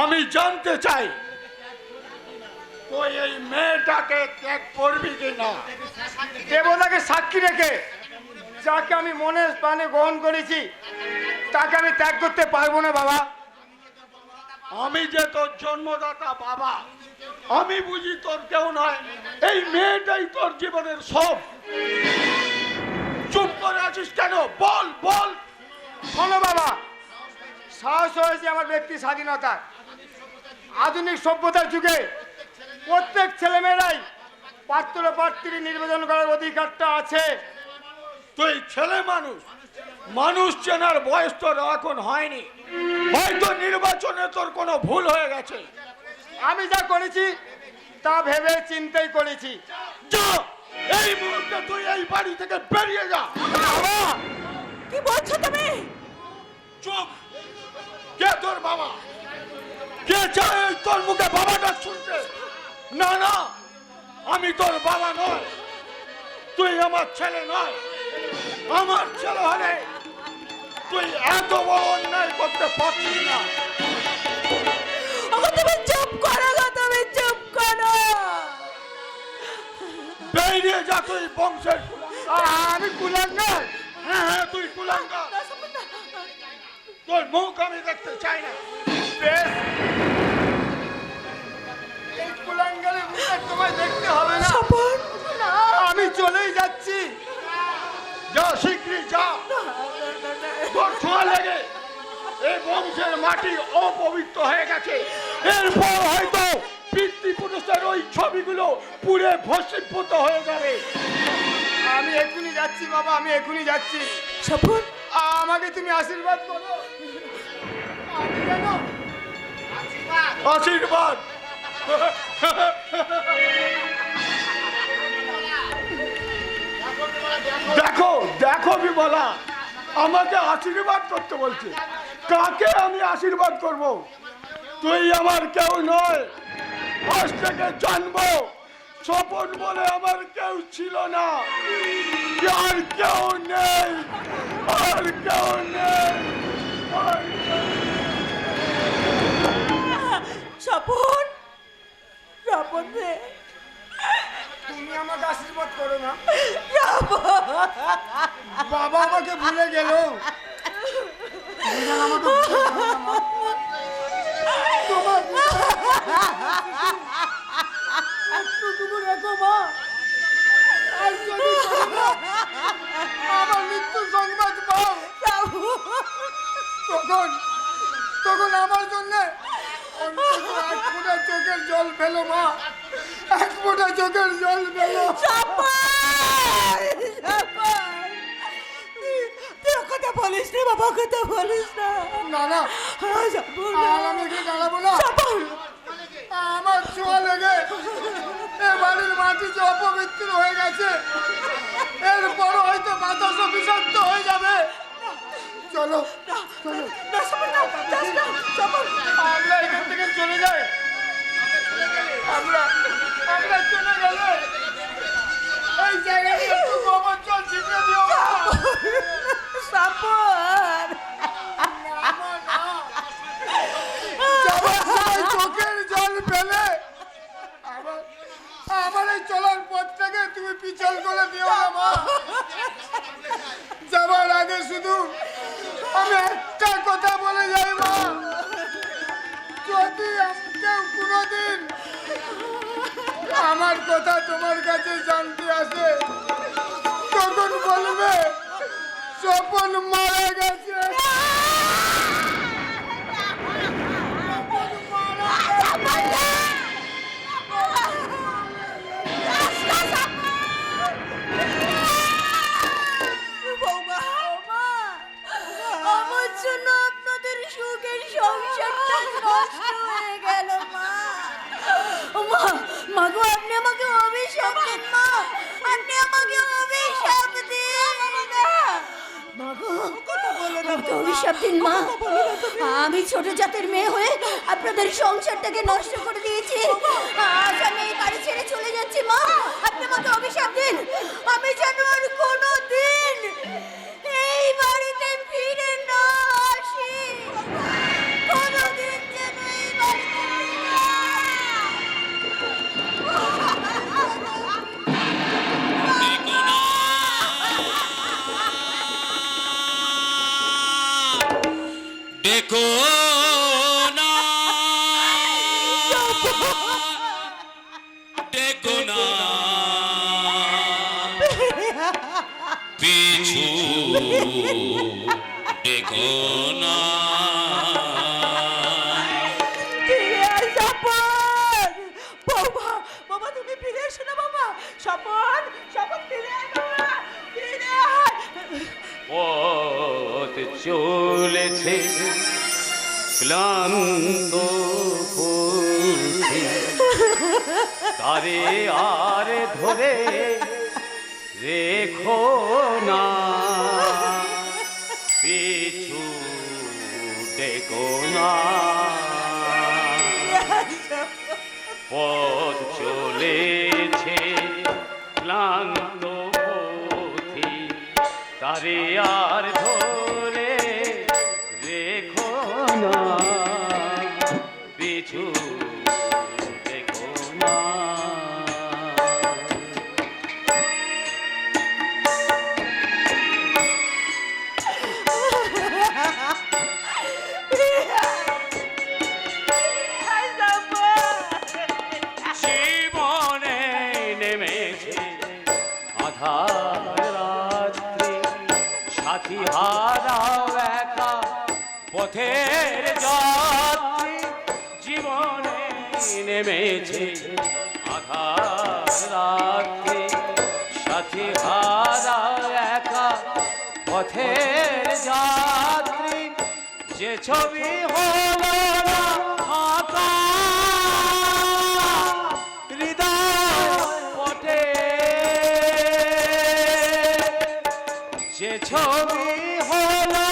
আমি জানতে চাই তুই এই মেয়েটাকে ত্যাগ করবি কিনা। দেবতাকে সাক্ষী রেখে যাকে আমি মনের প্রাণে গ্রহণ করেছি তাকে আমি ত্যাগ করতে পারবো না বাবা। আমি যে তোর জন্মদাতা বাবা, আমি বুঝি তোর কেউ নয়। এই মেয়েটাই তোর জীবনের সব। চুপ করে আছিস কেন? বল বল। শোনো বাবা, সাহস হয়েছে আমার ব্যক্তি স্বাধীনতা। আধুনিক সভ্যতার যুগে প্রত্যেক ছেলেমেয়েরাই পাত্র পাত্রী নির্বাচন করার অধিকারটা আছে। তুই ছেলে মানুষ, মানুষ চেনার বয়স তোর এখন হয়নি। হয়তো নির্বাচনে তোর কোনো ভুল হয়ে গেছে। আমি যা করেছি তা ভেবে চিন্তাই করেছি। যা, এই মুহূর্তে তুই এই বাড়ি থেকে বেরিয়ে যা। বাবা, কি বলছো তুমি? চুপ। কে তোর বাবা? কে চায় এই তোর মুখে বাবাটা শুনতে? না না, আমি তোর বাবা নয়, তুই আমার ছেলে নয়। আমার ছেলে হলে তুই এত বড় অন্যায় করতে পারছিস না। ওগো তুমি চুপ করো গো, তুমি চুপ করো। বেরিয়ে যা তুই বংশের কুলাঙ্গার। আমি কুলাঙ্গার? হ্যাঁ হ্যাঁ, তুই কুলাঙ্গার। তোর মুখ আমি দেখতে চাই না। বেশ, এই কুলাঙ্গারের মুখে তোমায় দেখতে হবে না। স্বপন আমি চলেই যাচ্ছি। যা, শীঘ্রই যা। তোর ছোঁয়া লেগে এই বংশের মাটি অপবিত্র হয়ে গেছে। এরপর হয়তো পিতৃপুরুষের ওই ছবিগুলো পুড়ে ভস্মীভূত হয়ে যাবে। আমি এক্ষুনি যাচ্ছি বাবা, আমি এক্ষুনি যাচ্ছি। স্বপন আমাকে তুমি আশীর্বাদ করো। আমি যেন আশীর্বাদ। দেখো দেখো বিমলা, আমাকে আশীর্বাদ করতে বলছে। কাকে আমি আশীর্বাদ করব? তুই আমার কেউ নয়। আজ থেকে জানবো স্বপন বলে আমার কেউ ছিল না, আর কেউ নেই, আর কেউ নেই, আর কেউ স্বপন স্বপন রে, তুমি আমাকে আশীর্বাদ করো না। স্বপন বাবা আমাকে ভুলে গেল। আমার মৃত্যু সংবাদ পাও তখন তখন আমার জন্য এক ফোঁটা চোখের জল ফেলো মা, এক ফোঁটা চোখের জল ফেলো। তুই কথা বলিস না বাবা, কথা বলিস না। না না, আর আমি এখানে দাঁড়াবো না। আমার ছোঁয়া লেগে এ বাড়ির মাটি যে অপবিত্র হয়ে গেছে, এরপর হয়তো বাতাস বিষাক্ত হয়ে যাবে। চলো চলো, আমরা এখান থেকে চলে যাই। আমরা আমরা চলে গেলে এই জায়গায় একটু গোবর জল চিঠে দিও না। স্বপন যাবার সময় চোখের জল ফেলে আমার এই চলার পথটাকে তুমি পিছল করে দিও না মা। যাবার আগে শুধু আমি একটা কথা বলে যাই মা, যদি কেউ কোনোদিন আমার কথা তোমার কাছে জানতে আসে তখন বলবে স্বপন মারা গেছে। আমার জন্য আপনাদের সুখের সংসারটা নষ্ট হয়ে গেল মা। মা গো, আপনি আমাকে অভিশাপ দিন মা, আপনি আমাকে অভিশাপ দিন মা গো, আমাকে অভিশাপ দিন মা। আমি ছোট জাতের মেয়ে হয়ে আপনাদের সংসারটাকে নষ্ট করে দিয়েছি। আজ আমি এই বাড়ি ছেড়ে চলে যাচ্ছি মা, আপনি আমাকে অভিশাপ দিন। আমি যেন আর কোনো দিন এই বাড়িতে ফিরে না আসি, কোনোদিন যেন এই বাড়িতে ফিরে না দেখো না, দেখো না, পিছু দেখো না। স্বপন বাবা, বাবা তুমি ফিরে এসো না বাবা। স্বপন, স্বপন ফিরে আয় বাবা, ফিরে আয়। পথ চলেছে ক্লান্ত পথে, তারে আর ধরে রেখো না, পিছু দেখো না। পথ চলেছে ক্লান্ত পথে, তারে আর ধরে রেখো না, পিছু দেখো না। জীবনে নেমেছে আধার রাত্রি, সাথী হারাও একা পথের যাত্রী। জীবনে নেমেছে আধার রাত্রি, সাথী হারাও একা পথের যাত্রী। যে ছবি হলো না আঁকা হৃদয় পটে, যে ছবি হলো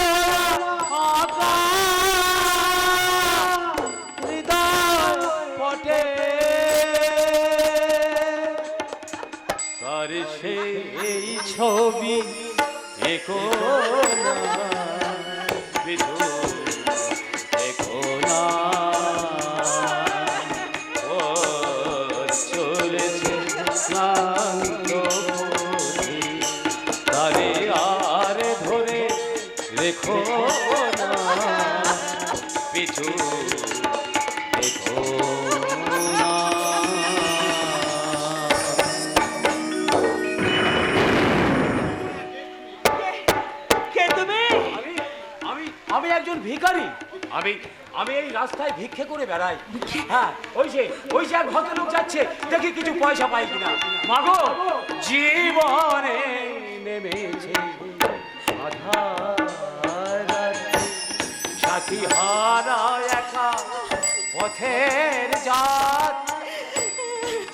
আঁকা হৃদয় পটে, তার সেই ছবি এঁকো না, পিছু দেখো না। ও চলেছে ক্লান্ত পথে, তারে আর ধরে রেখো না, পিছু দেখো না। কে তুমি? আমি আমি একজন ভিখারি। আমি আমি এই রাস্তায় ভিক্ষে করে বেড়াই। হ্যাঁ, ওই যে এক ভদ্রলোক যাচ্ছে, দেখি কিছু পয়সা পাই কিনা। মাগো, জীবনে নেমেছে আধার রাত্রি, সাথী হারা একা পথের যাত্রী।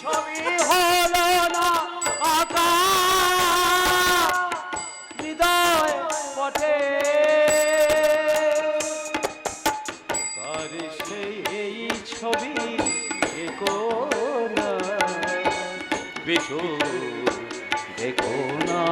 ছবি হলো না আঁকা হৃদয় পটে, তার সেই ছবি এঁকো না, পিছু দেখো না।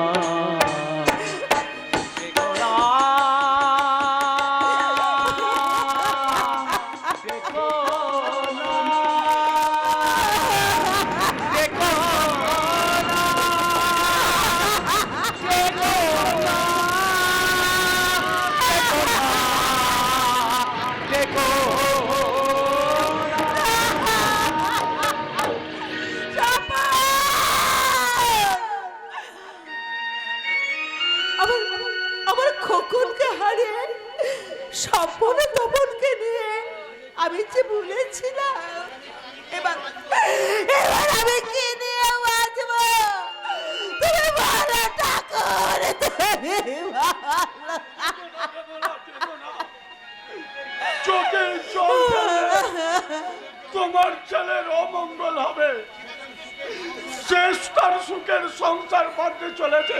খোকনকে হারিয়ে স্বপ্নে তপনকে নিয়ে আমি যে ভুলেছিলাম, এবার এবার আমি কি নিয়ে বাঁচব? তুমি ভালো ঠাকুর, তুমি ভালো। চোখে জল ফেলে তোমার ছেলের অমঙ্গল হবে। শেষ তার সুখের সংসার বাঁধতে চলেছে,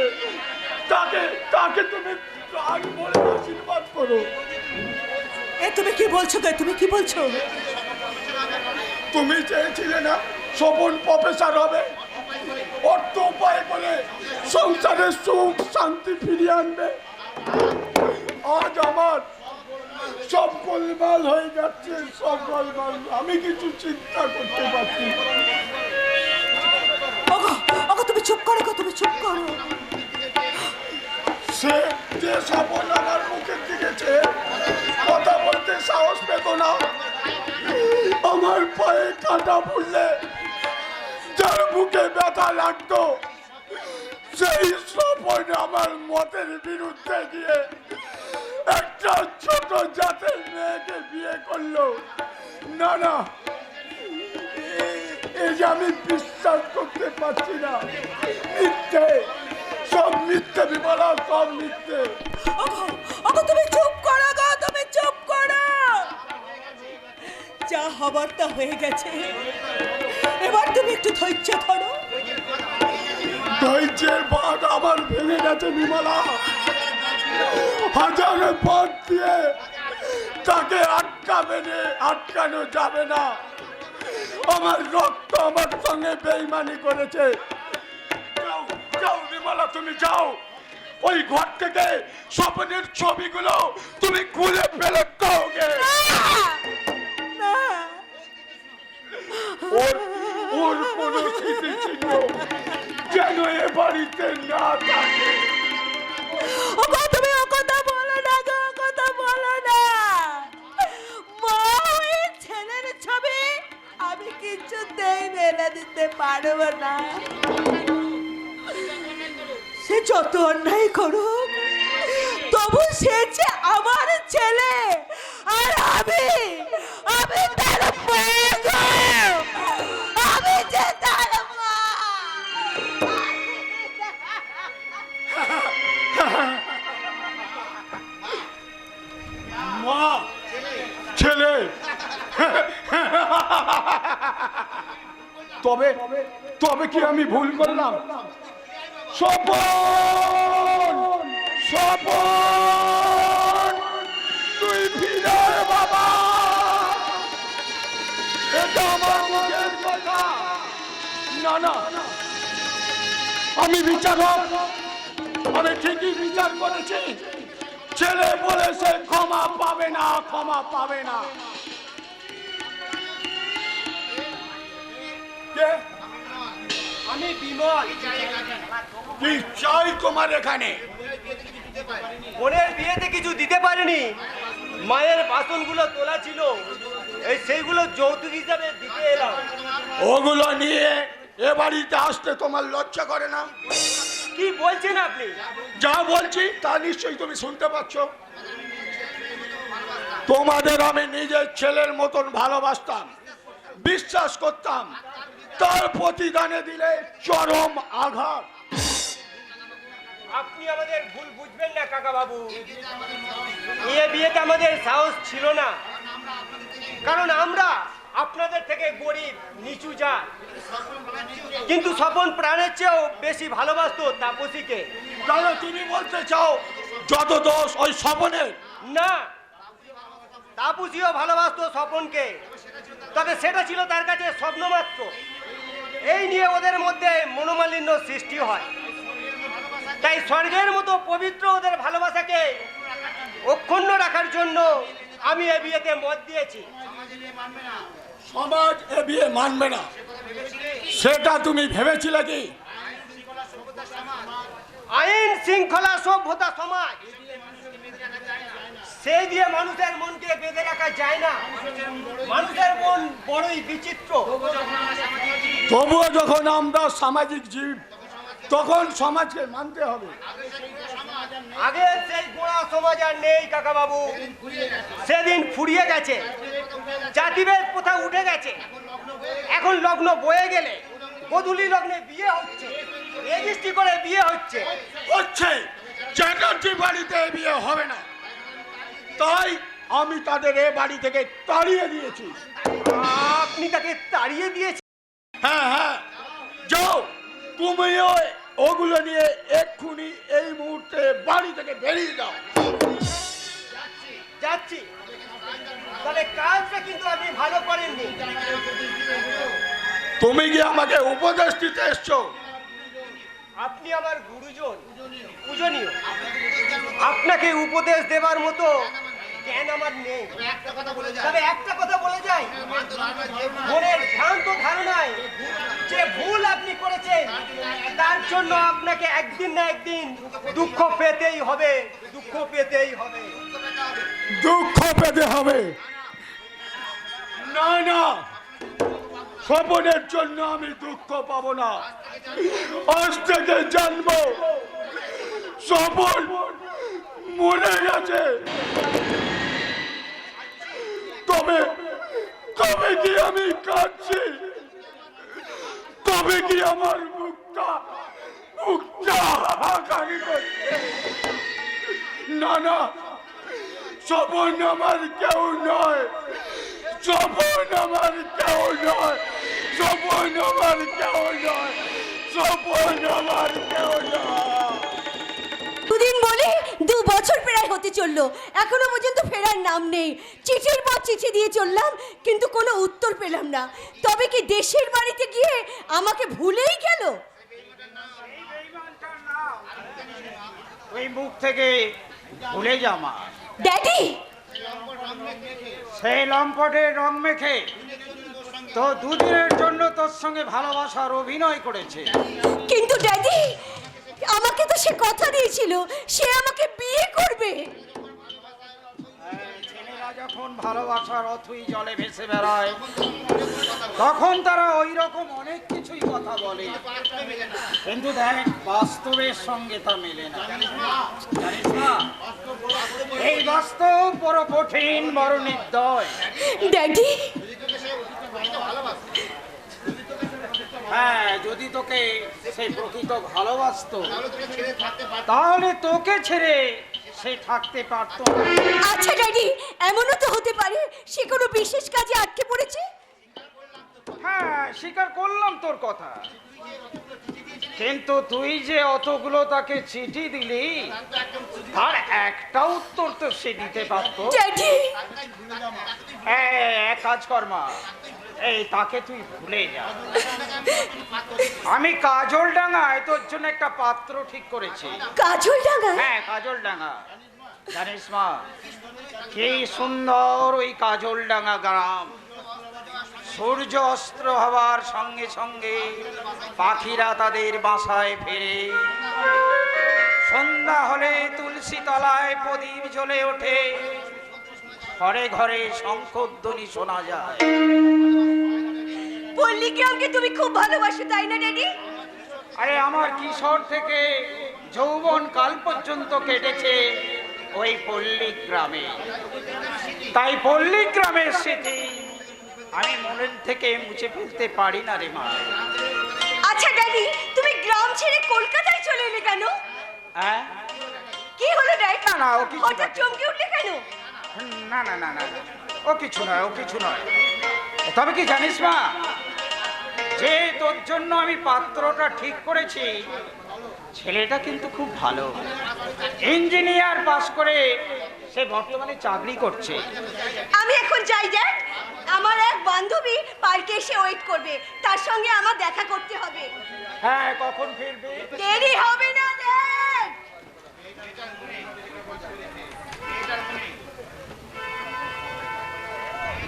তাকে তাকে তুমি প্রাণ ভরে আশীর্বাদ করো। এ তুমি কি বলছো গে? তুমি কি বলছো? তুমি চেয়েছিলে না স্বপন প্রফেসর হবে, অর্থ উপায় করে সংসারের সুখ শান্তি ফিরিয়ে আনবে। আজ আমার সব গোলমাল হয়ে যাচ্ছে, সব গোলমাল। আমি কিছু চিন্তা করতে পারছি না। ওগো ওগো তুমি চুপ করো গো, তুমি চুপ করো। সে যে স্বপন আমার মুখের দিকে চেয়ে কথা বলতে সাহস পেত না, আমার পায়ে কাঁটা ফুললে যার বুকে ব্যথা লাগতো, সেই স্বপন আমার মতের বিরুদ্ধে গিয়ে একটা ছোট জাতের মেয়েকে বিয়ে করলো। না না, এই যে আমি বিশ্বাস করতে পারছি না। মিথ্যে, সব মিথ্যে বিমলা, সব মিথ্যে। ওগো ওগো তুমি চুপ করো গো, তুমি চুপ করো। যা হবার তা হয়ে গেছে, এবার তুমি একটু ধৈর্য ধরো। ধৈর্যের বাঁধ আমার ভেঙে গেছে বিমলা। হাজারে বাঁধ দিয়ে তাকে আটকানো যাবে না। আমার রক্ত আমার সঙ্গে বেইমানি করেছে। যাও যাও বিমলা, তুমি যাও। ওই ঘর থেকে স্বপ্নের ছবিগুলো তুমি খুলে ফেলে দাওগে। না, ওর কোনো স্মৃতি ছিল যেন এ বাড়িতে না থাকে। ওগো তুমি ও কথা বলো না গো, ও কথা বলো না। মা, ওই ছেলের ছবি আমি কিছুতেই মেনে দিতে পারবো না। সে যত অন্যায় করুক, তবু সে যে আমার ছেলে, আর আমি তার মেয়ে গো। আমি যে তার মা। মা, ছেলে, তবে তবে কি আমি ভুল করলাম? স্বপন, স্বপন, তুই ফিরে আয় বাবা। এটা আমার মুখের কথা। না না, আমি বিচারক, আমি ঠিকই বিচার করেছি। ছেলে বলেছে ক্ষমা পাবে না, ক্ষমা পাবে না। কে? আমি বিমল। কি চাই তোমার এখানে? বোনের বিয়েতে কিছু দিতে পারিনি, মায়ের বাসনগুলো তোলা ছিল, সেইগুলো যৌতুক হিসাবে দিতে এলাম। ওগুলো নিয়ে এ বাড়িতে আসতে তোমার লজ্জা করে না? কি বলছেন আপনি? যা বলছি তা নিশ্চয়ই তুমি শুনতে পাচ্ছ। তোমাদের আমি নিজের ছেলের মতন ভালোবাসতাম, বিশ্বাস করতাম। তার প্রতিদানে দিলে চরম আঘাত। আপনি আমাদের ভুল বুঝবেন না কাকা বাবু। এ বিয়েতে আমাদের সাহস ছিল না, কারণ আমরা আপনাদের থেকে গরিব, নিচু জাত। কিন্তু স্বপন প্রাণের চেয়েও বেশি ভালোবাসতো তাপসীকে। তাহলে তুমি বলতে চাও যত দোষ ওই স্বপনের? না, তাপসীও ভালোবাসতো স্বপনকে, তবে সেটা ছিল তার কাছে স্বপ্ন মাত্র। এই নিয়ে ওদের মধ্যে মনোমালিন্য সৃষ্টি হয়। তাই স্বর্গের মতো পবিত্র ওদের ভালোবাসাকে অক্ষুণ্ণ রাখার জন্য আমি এ বিয়েতে মত দিয়েছি। সমাজ এ বিয়ে মানবে না, সেটা তুমি ভেবেছিলে কি? আইন শৃঙ্খলা সভ্যতা সমাজ, সেই দিয়ে মানুষের মনকে বেঁধে রাখা যায় না। মানুষের মন বড়ই বিচিত্র। তবুও যখন আমরা সামাজিক জীব, তখন সমাজকে মানতে হবে। আগে সেই গোড়া সমাজ আর নেই কাকা বাবু, সেদিন ফুরিয়ে গেছে। জাতিভেদ প্রথা উঠে গেছে। এখন লগ্ন বয়ে গেলে গোধূলি লগ্নে বিয়ে হচ্ছে, রেজিস্ট্রি করে বিয়ে হচ্ছে। হচ্ছে চ্যাটার্জি বাড়িতে বিয়ে হবে না, তাই আমি তাদের এ বাড়ি থেকে তাড়িয়ে দিয়েছি। আপনি তাকে তাড়িয়ে দিয়েছেন? হ্যাঁ হ্যাঁ, যাও তুমিও ওগুলো নিয়ে এক্ষুনি এই মুহূর্তে বাড়ি থেকে বেরিয়ে যাও। যাচ্ছি। তবে কাজটা কিন্তু আপনি ভালো করেননি। তুমি কি আমাকে উপদেশ দিতে এসছো? আপনি আমার গুরুজন, পূজনীয়। আপনাকে উপদেশ দেবার মতো জ্ঞান আমার নেই। তবে একটা কথা বলে যাই, মনের ভ্রান্ত ধারণায় যে ভুল আপনি করেছেন, তার জন্য আপনাকে একদিন না একদিন দুঃখ পেতেই হবে, দুঃখ পেতেই হবে। দুঃখ পেতে হবে না? না, স্বপনের জন্য আমি দুঃখ পাবো না। আজ থেকে জানবো স্বপন মরে গেছে। তবে তবে কি আমি কাঁদছি? তবে কি আমার মুখটা হাহাকারি করছে? না না, স্বপন আমার কেউ নয়, স্বপন আমার কেউ নয়, স্বপন আমার কেউ নয়, স্বপন আমার কেউ নয়। দুদিন বলে 2 বছর প্রায় হতে চললো, এখনো পর্যন্ত ফেরার নাম নেই। চিঠির পর চিঠি দিয়ে চললাম, কিন্তু কোনো উত্তর পেলাম না। তবে কি দেশের বাড়িতে গিয়ে আমাকে ভুলেই গেল? ওই মুখ থেকে ভুলে যা মা। ড্যাডি, সেই লম্পটের রং মেখে তো দুদিনের জন্য তোর সঙ্গে ভালোবাসার অভিনয় করেছে। কিন্তু ড্যাডি, আমাকে তো সে কথা দিয়েছিল সে আমাকে বিয়ে করবে। ছেলেরা যখন ভালোবাসার অথই জলে ভেসে বেড়ায়, তখন তারা ওই রকম অনেক কিছুই কথা বলে, কিন্তু দেখ বাস্তবের সঙ্গে তা মেলে না। জানিস না, এই বাস্তব বড় কঠিন, বড় নির্দয়। ড্যাডি, হ্যাঁ, যদি তোকে সেই প্রকৃত ভালোবাসতো, তাহলে তোকে ছেড়ে সে থাকতে পারতো না। আচ্ছা ড্যাডি, এমনও তো হতে পারে সে কোনো বিশেষ কাজে আটকে পড়েছে। হ্যাঁ, স্বীকার করলাম তোর কথা, কিন্তু তুই যে অতগুলো তাকে চিঠি দিলি, তার একটা উত্তর তো সে দিতে পারতো। ড্যাডি, এক কাজ কর মা, এই তাকে তুই ভুলে যা। আমি কাজলডাঙ্গায় তোর জন্য একটা পাত্র ঠিক করেছি। কাজলডাঙ্গা? হ্যাঁ, কাজলডাঙ্গা। জানিস মা, কি সুন্দর ওই কাজলডাঙ্গা গ্রাম। সূর্য অস্ত হওয়ার সঙ্গে সঙ্গে পাখিরা তাদের বাসায় ফেরে। সন্ধ্যা হলে তুলসী তলায় প্রদীপ জ্বলে ওঠে, ঘরে ঘরে শঙ্খধ্বনি শোনা যায়। পল্লী গ্রামকে তুমি খুব ভালোবাসো, তাই না ড্যাডি? আরে আমার কিশোর থেকে যৌবন কাল পর্যন্ত কেটেছে ওই পল্লী গ্রামে, তাই পল্লী গ্রামের স্মৃতি আমি মনের থেকে মুছে ফেলতে পারি না রে মা। আচ্ছা ড্যাডি, তুমি গ্রাম ছেড়ে কলকাতায় চলে এলে কেন? হ্যাঁ, কি হলো ড্যাডি? না না, ও কিছু হঠাৎ নয়। চমকে উঠলে কেন? না না না না না, ও কিছু নয়, ও কিছু নয়। তবে কি জানিস মা, যে তোর জন্য আমি পাত্রটা ঠিক করেছি, ছেলেটা কিন্তু খুব ভালো, ইঞ্জিনিয়ার পাস করে সে বর্তমানে চাকরি করছে। আমি এখন যাই ড্যাড, আমার এক বান্ধবী পার্কে এসে ওয়েট করবে, তার সঙ্গে আমার দেখা করতে হবে। হ্যাঁ, কখন ফিরবে? দেরি হবে না ড্যাড।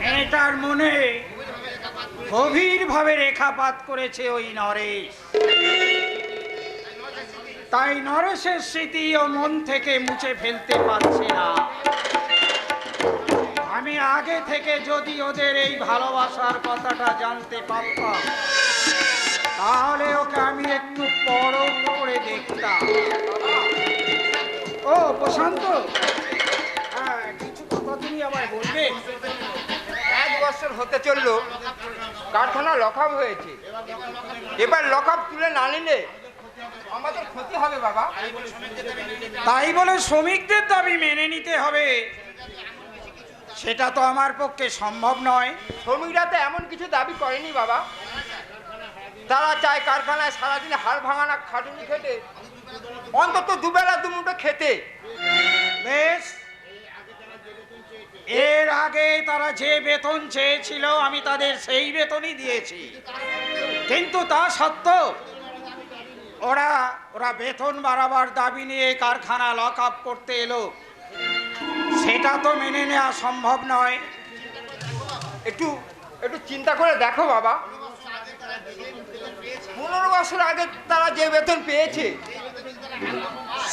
মেয়েটার মনে গভীরভাবে রেখাপাত করেছে ওই নরেশ, তাই নরেশের স্মৃতি ও মন থেকে মুছে ফেলতে পারছে না। আমি আগে থেকে যদি ওদের এই ভালোবাসার কথাটা জানতে পারতাম, তাহলে ওকে আমি একটু পরখ করে দেখতাম। ও ও প্রশান্ত, কিছু কথা তুমি আমায় বলবে? 1 বছর হতে চললো কারখানা লকআপ হয়েছে। এবার লকআপ তুলে না নিলে আমাদের ক্ষতি হবে বাবা। তাই বলে শ্রমিকদের দাবি মেনে নিতে হবে, সেটা তো আমার পক্ষে সম্ভব নয়। শ্রমিকরা তো এমন কিছু দাবি করেনি বাবা। তারা চায় কারখানায় সারাদিন হাড় ভাঙানা খাটুনি খেতে অন্তত দুবেলা দুমুঠো খেতে। বেশ, এর আগে তারা যে বেতন চেয়েছিল আমি তাদের সেই বেতনই দিয়েছি, কিন্তু তা সত্ত্বেও ওরা বেতন বাড়াবার দাবি নিয়ে কারখানা লক আপ করতে এলো, সেটা তো মেনে নেওয়া সম্ভব নয়। একটু চিন্তা করে দেখো বাবা, 15 বছর আগে তারা যে বেতন পেয়েছে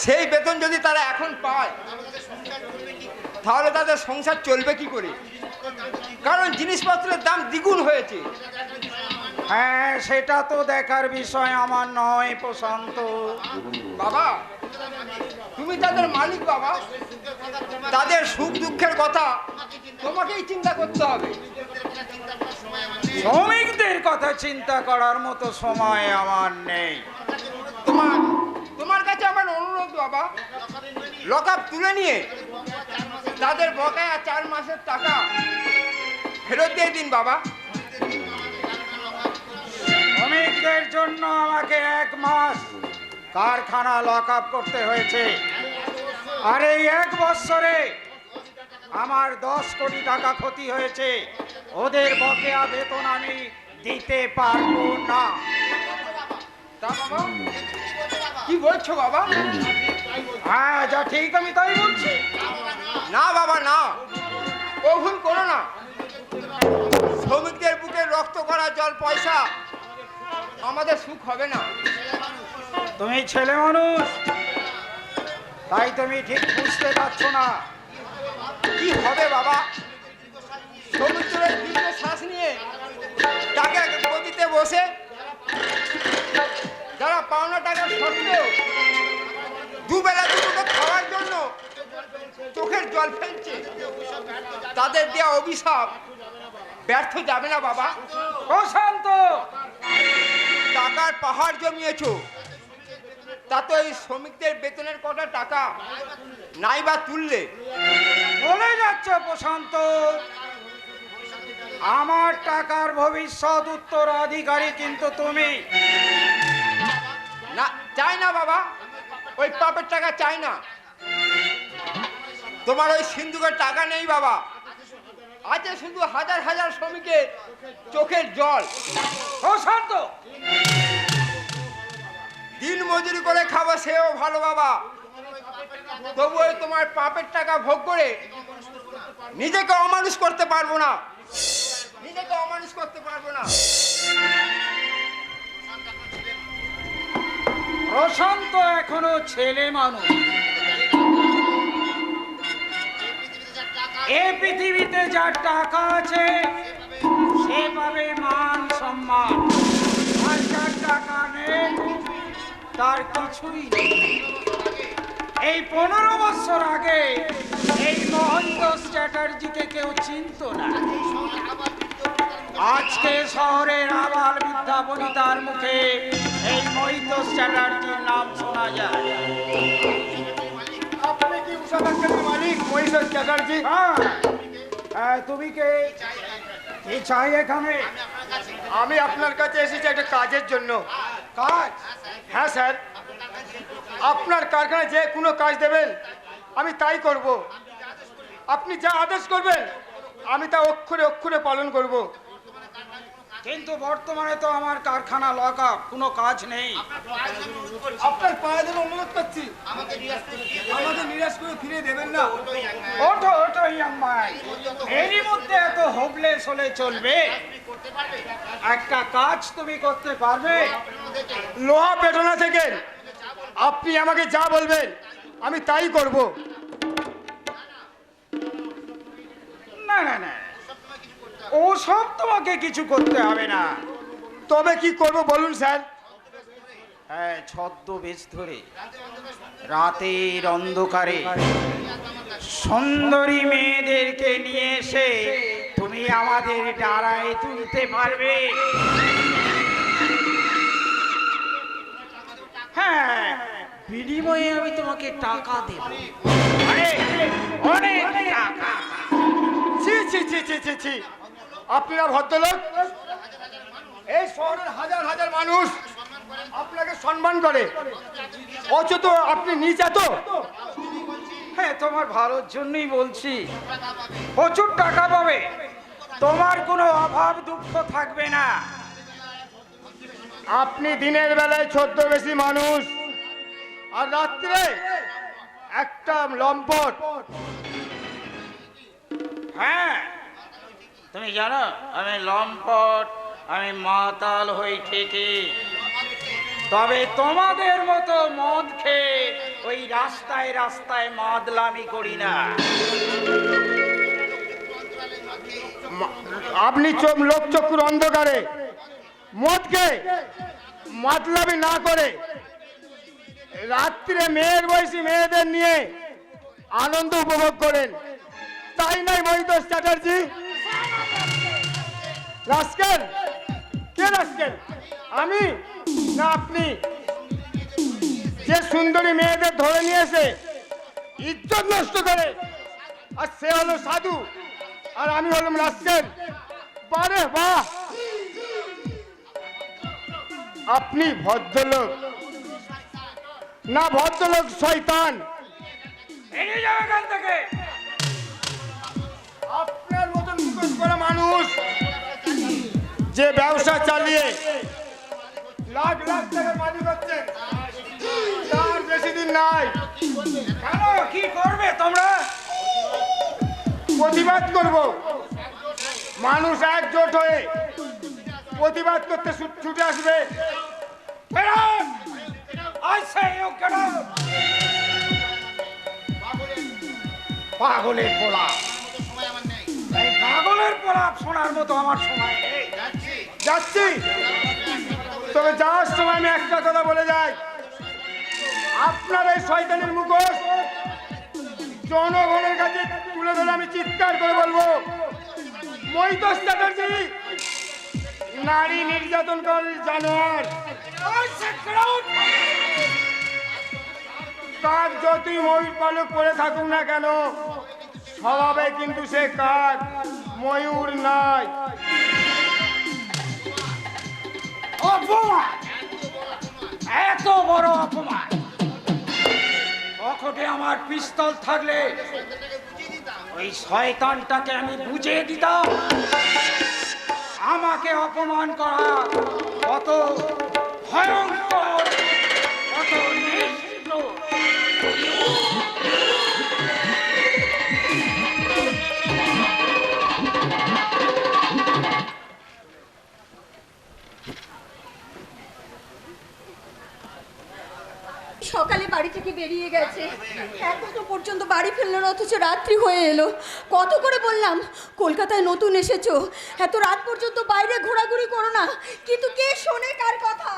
সেই বেতন যদি তারা এখন পায় তাহলে তাদের সংসার চলবে কি করে? কারণ জিনিসপত্রের দাম দ্বিগুণ হয়েছে। হ্যাঁ, সেটা তো দেখার বিষয় আমার নয় প্রশান্ত। বাবা, তুমি তাদের মালিক বাবা, তাদের সুখ দুঃখের কথা তোমাকেই চিন্তা করতে হবে। শ্রমিকদের কথা চিন্তা করার মতো সময় আমার নেই। তোমার কাছে আমার অনুরোধ বাবা, লকআপ তুলে নিয়ে তাদের বকেয়া 4 মাসের টাকা ফেরত দিয়ে দিন বাবা। শ্রমিকদের জন্য আমাকে 1 মাস কারখানা লক আপ করতে হয়েছে, আর এই 1 বছরে আমার 10 কোটি টাকা ক্ষতি হয়েছে। ওদের বকেয়া বেতন আমি দিতে পারবো না। তা বাবা কি বলছো বাবা? হ্যাঁ, যা ঠিক আমি তাই বলছি। না বাবা না, ও ভুল করো না। শ্রমিকদের বুকে রক্ত করা জল পয়সা আমাদের সুখ হবে না। তুমি ছেলে মানুষ, তাই তুমি ঠিক বুঝতে পারছো না। কি হবে বাবা? সমুদ্রের দীর্ঘ শ্বাস নিয়ে টাকা গদিতে বসে যারা পাওনা টাকার সত্ত্বেও দুবেলা দুটো খাওয়ার জন্য চোখের জল ফেলছে, তাদের দেওয়া অভিশাপ ব্যর্থ যাবে না বাবা। প্রশান্ত, টাকার পাহাড় জমিয়েছো, তা তো এই শ্রমিকদের বেতনের কটা টাকা নাই বা তুললে। বলে যাচ্ছে প্রশান্ত, আমার টাকার ভবিষ্যৎ উত্তরাধিকারী কিন্তু তুমি। না, চাই না বাবা, ওই পাপের টাকা চাই না। তোমার ওই সিন্ধুকের টাকা নেই বাবা, আছে শুধু হাজার হাজার শ্রমিকের চোখের জল। প্রশান্ত, দিন মজুরি করে খাবো সেও ভালো বাবা, তবু ওই তোমার পাপের টাকা ভোগ করে নিজেকে অমানুষ করতে পারবো না, নিজেকে অমানুষ করতে পারবো না। প্রশান্ত এখনো ছেলে মানুষ। এই পৃথিবীতে যার টাকা আছে সে পাবে মান সম্মান, আর যার টাকা নেই তার কিছুই নেই। এই 15 বছর আগে এই মোহনদাস চ্যাটার্জিকে কেউ চিনত না। আজকে শহরের আবাল বৃদ্ধা বনিতার মুখে এই মহিতোষ চ্যাটার্জির নাম শোনা যায়। আপনি কি উষা ব্যাংকের মালিক মহিষাস চ্যাটার্জি? হ্যাঁ, তুমি কে? কি চাই এখানে? আমি আপনার কাছে এসেছি একটা কাজের জন্য। কাজ? হ্যাঁ স্যার, আপনার কারখানায় যে কোনো কাজ দেবেন আমি তাই করব। আপনি যা আদেশ করবেন আমি তা অক্ষরে অক্ষরে পালন করব। কিন্তু বর্তমানে তো আমার কারখানা লক আপ, কোনো কাজ নেই। আপনার পায়ে ধরে অনুরোধ করছি, আমাদের নিরাশ করে ফিরে দেবেন না। ওঠো ওঠো ইয়াং ভাই, এরই মধ্যে এত হোপলেস হলে চলবে? একটা কাজ তুমি করতে পারবে? লোহা পেটোনা থেকে আপনি আমাকে যা বলবেন আমি তাই করব। না না না, ওসব তোমাকে কিছু করতে হবে না। তবে কি করব বলুন স্যার? হ্যাঁ, ছদ্মবেশ ধরে রাতের অন্ধকারে সুন্দরী মেয়েদেরকে নিয়ে এসে তুমি আমাদের ডাড়ায় তুলতে পারবে। হ্যাঁ, বিনিময়ে আমি তোমাকে টাকা দেব, অনেক অনেক টাকা। ছি ছি ছি ছি ছি ছি, আপনারা ভদ্রলোক, এই শহরের হাজার হাজার মানুষ আপনাকে সম্মান করে, অথচ আপনি নিচ এত। হ্যাঁ, তোমার ভালোর জন্যই বলছি, প্রচুর টাকা পাবে, তোমার কোনো অভাব দুঃখ থাকবে না। আপনি দিনের বেলায় ছদ্মবেশী মানুষ, আর রাত্রে একটা লম্পট। হ্যাঁ, তুমি জানো আমি লম্পট, আমি মাতাল হই ঠিকই, তবে তোমাদের মতো মদ খেয়ে ওই রাস্তায় রাস্তায় মাদলামি করি না। আপনি লোকচক্ষুর অন্ধকারে মদকে মাতলামি না করে রাত্রে মেয়ের বয়সী মেয়েদের নিয়ে আনন্দ উপভোগ করেন, তাই নয় মহিতোষ চ্যাটার্জি? রাস্কেল, কে রাস্কেল? আমি না আপনি? যে সুন্দরী মেয়েদের ধরে নিয়ে এসে ইজ্জত নষ্ট করে, আর সে হলো সাধু, আর আমি হলাম রাস্কেল। বারে বাহ, আপনি ভদ্রলোক না, ভদ্রলোক শয়তান। আপনার মতন মুখোশ করা মানুষ যে ব্যবসা চালিয়ে লাখ লাখ টাকার মালিক হচ্ছেন, তার বেশি দিন নাই। কেন, কি করবে তোমরা? প্রতিবাদ করব, মানুষ একজোট হয়ে প্রতিবাদ করতে ছুটে আসবে। পাগলের পোলা, এই পাগলের পোলা শোনার মতো আমার সময় নেই। যাচ্ছি, তবে যাওয়ার সময় আমি একটা কথা বলে যাই, আপনার এই শয়তানের মুখোশ জনগণের কাছে তুলে ধরে আমি চিৎকার করে বলবো, মহিতোষ চ্যাটার্জি নারী নির্যাতনকারী জানোয়ার। কাক যতই ময়ূর পালক করে থাকুক না কেন, স্বভাবে কিন্তু সে কাক, ময়ূর নয়। অপমান, এত বড় অপমান! পকেটে আমার পিস্তল থাকলে ওই শয়তানটাকে আমি বুঝিয়ে দিতাম আমাকে অপমান করা কত ভয়ঙ্কর, কত নিষ্ঠুর। সকালে বাড়ি থেকে বেরিয়ে গেছে, এখনো পর্যন্ত বাড়ি ফেললো না, অথচ রাত্রি হয়ে এলো। কত করে বললাম কলকাতায় নতুন এসেছো, এত রাত পর্যন্ত বাইরে ঘোরাঘুরি করো না, কিন্তু কে শোনে কার কথা?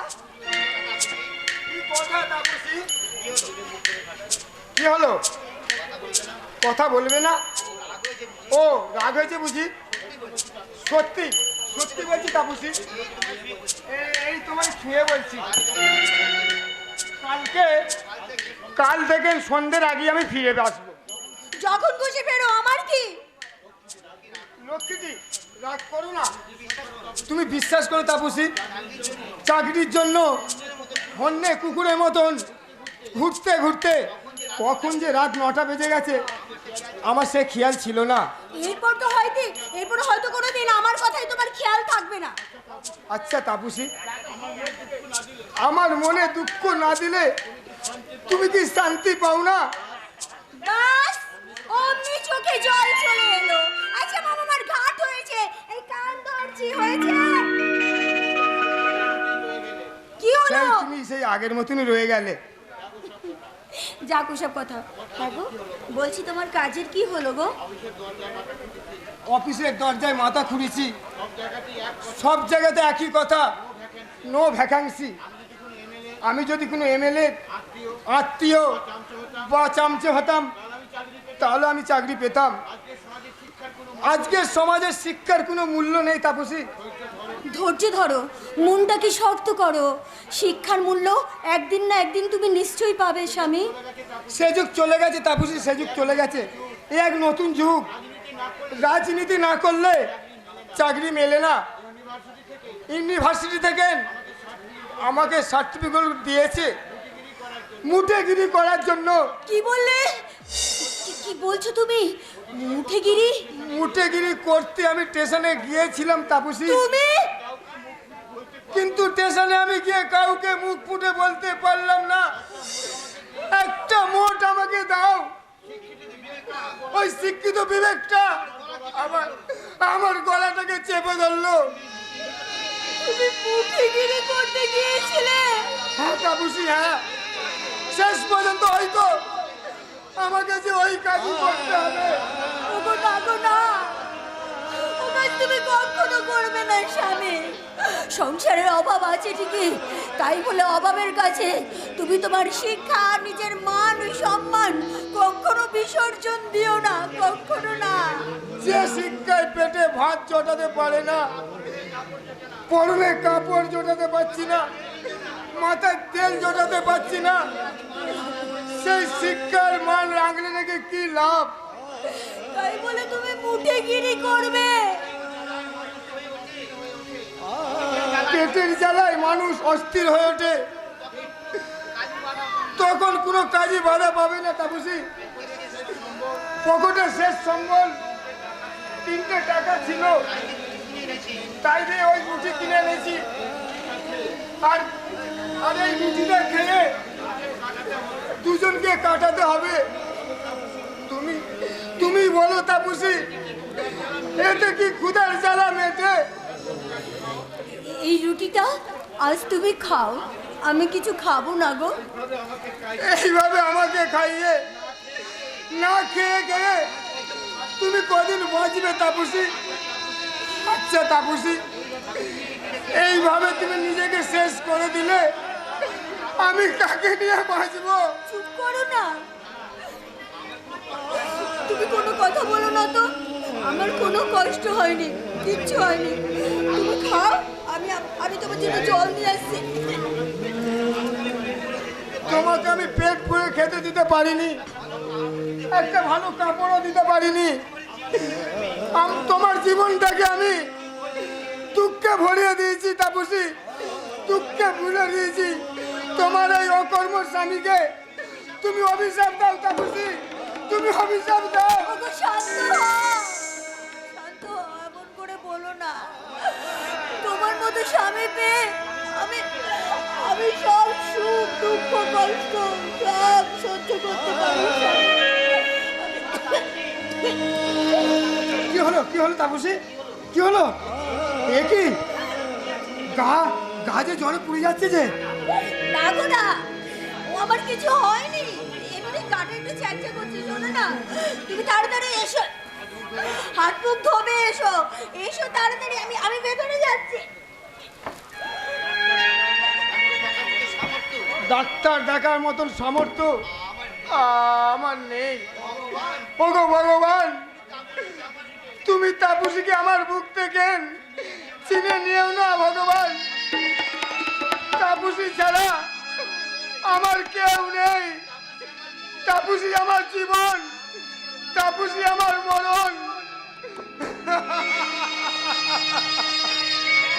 কি হলো, কথা বলবে না? ও রাগ হয়েছে বুঝি? সত্যি সত্যি বলছি তাপসী, এই তোমায় ছুঁয়ে বলছি, কাল থেকে সন্ধ্যের আগে আমি ফিরে আসবো। যখন খুশি ফেরো, আমার কি? লক্ষ্মীজি রাগ করো না, তুমি বিশ্বাস করো তাপসী, চাকরির জন্য হন্যে কুকুরের মতন ঘুরতে ঘুরতে কখন যে রাত 9টা বেজে গেছে আমার সে খেয়াল ছিল না। এরপর হয়তো কোনোদিন আমার কথাই তোমার খেয়াল থাকবে না। আচ্ছা তাপসী, আমার মনে দুঃখ না দিলে তুমি কি শান্তি পাও না? বাস, অমনি চোখে জল চলে এলো। আচ্ছা মামা, আমার ঘাট হয়েছে, এই কান ধরছি, হয়েছে। কি হলো? তুমি সেই আগের মতনই রয়ে গেলে। যাক ওসব কথা। হ্যাঁ গো, বলছি তোমার কাজের কি হলো গো? অফিসের দরজায় মাথা খুঁড়েছি, সব জায়গাতে একই কথা, নো ভ্যাকান্সি। আমি যদি কোনো এমএলএ আত্মীয় বা চামচে হতাম তাহলে আমি চাকরি পেতাম। আজকের সমাজের শিক্ষার কোনো মূল্য নেই তাপসী। ধৈর্য ধরো, মনটাকে শক্ত করো। শিক্ষার মূল্য একদিন না একদিন তুমি নিশ্চয়ই পাবে স্বামী। সে যুগ চলে গেছে তাপসী, সে যুগ চলে গেছে। এ এক নতুন যুগ। রাজনীতি না করলে চাকরি মেলে না। ইউনিভার্সিটি থেকে আমাকে সার্টিফিকেট দিয়েছে মুঠেগিরি করার জন্য। কি বললে? কি বলছো তুমি? মুঠেগিরি? মুঠেগিরি করতে আমি স্টেশনে গিয়েছিলাম তাপসী। তুমি? কিন্তু স্টেশনে আমি গিয়ে কাউকে মুখ ফুটে বলতে পারলাম না, একটা মোট আমাকে দাও। ওই শিক্ষিত বিবেকটা আমার গলাটাকে চেপে ধরলো। তুমি মুঠেগিরি করতে গিয়েছিলে? হ্যাঁ তাপসী, হ্যাঁ। শেষ পর্যন্ত হয়তো আমাকে যে ওই কাজই করতে হবে। ওগো না গো না, ও কাজ তুমি কখনো করবে না স্বামী। সংসারের অভাব আছে ঠিকই, তাই বলে অভাবের কাছে তুমি তোমার শিক্ষা, নিজের মান সম্মান কখনো বিসর্জন দিও না, কখনো না। যে শিক্ষায় পেটে ভাত জোটাতে পারে না, পরনে কাপড় জোটাতে পারছি না, মাথায় তেল জোটাতে পারছি না, সেই শিক্ষার মান রাখলে নাকি কি লাভ? তাই বলে তুমি মুঠেগিরি করবে? পেটের জ্বালায় মানুষ অস্থির হয়ে ওঠে, তখন কোনো কাজই বাধা পাবে না তাপসী। পকেটের শেষ সম্বল 3টে টাকা ছিল, তাই দিয়ে ওই মুঠি কিনে এনেছি। আর এই মুঠিটা খেয়ে দুজনকে কাটাতে হবে। তুমি বলো তাপসী, এতে কি ক্ষুধার জ্বালা মেটে? এই রুটিটা আজ তুমি খাও, আমি কিছু খাবো না গো। এইভাবে আমাকে খাইয়ে না খেয়ে খেয়ে তুমি কদিন বাঁচবে তাপসী? আচ্ছা তাপসী, এইভাবে তুমি নিজেকে শেষ করে দিলে আমি কাকে নিয়ে বাঁচবো? চুপ করো না, তুমি কোনো কথা বলো না তো। আমার কোনো কষ্ট হয়নি, কিচ্ছু হয়নি। তুমি খাও, আমি তোমার জন্য জল নিয়ে আসছি। তোমাকে আমি পেট ভরে খেতে দিতে পারিনি, একটা ভালো কাপড়ও দিতে পারিনি। তোমার জীবনটাকে আমি দুঃখে ভরিয়ে দিয়েছি তাপসী, দুঃখে ভরে দিয়েছি। তোমার এই অকর্ম স্বামীকে তুমি অভিশাপ দাও তাপসী, তুমি অভিশাপ দাও। শান্ত হও, শান্ত হও, এমন করে বলো না। তোমার মতো স্বামী পেয়ে আমি সব সুখ দুঃখ কষ্ট সব সহ্য করতে পারি। কি হলো তাপসী, কি হলো? এ কি গা যে জ্বরে পুড়ে যাচ্ছে যে? না গো না, ও আমার কিছু হয়নি, এমনি গাটা একটু চ্যাঁচা করছে। শোনো না, তুমি তাড়াতাড়ি এসো, হাত মুখ ধোবে, এসো তাড়াতাড়ি, আমি ভেতরে যাচ্ছি। ডাক্তার দেখার মতন সামর্থ্য আমার নেই। ওগো ভগবান, তুমি তাপসীকে আমার বুক থেকে চিনে নিও না ভগবান। তাপসী ছাড়া আমার কেউ নেই। তাপসী আমার জীবন, তাপসী আমার মরণ।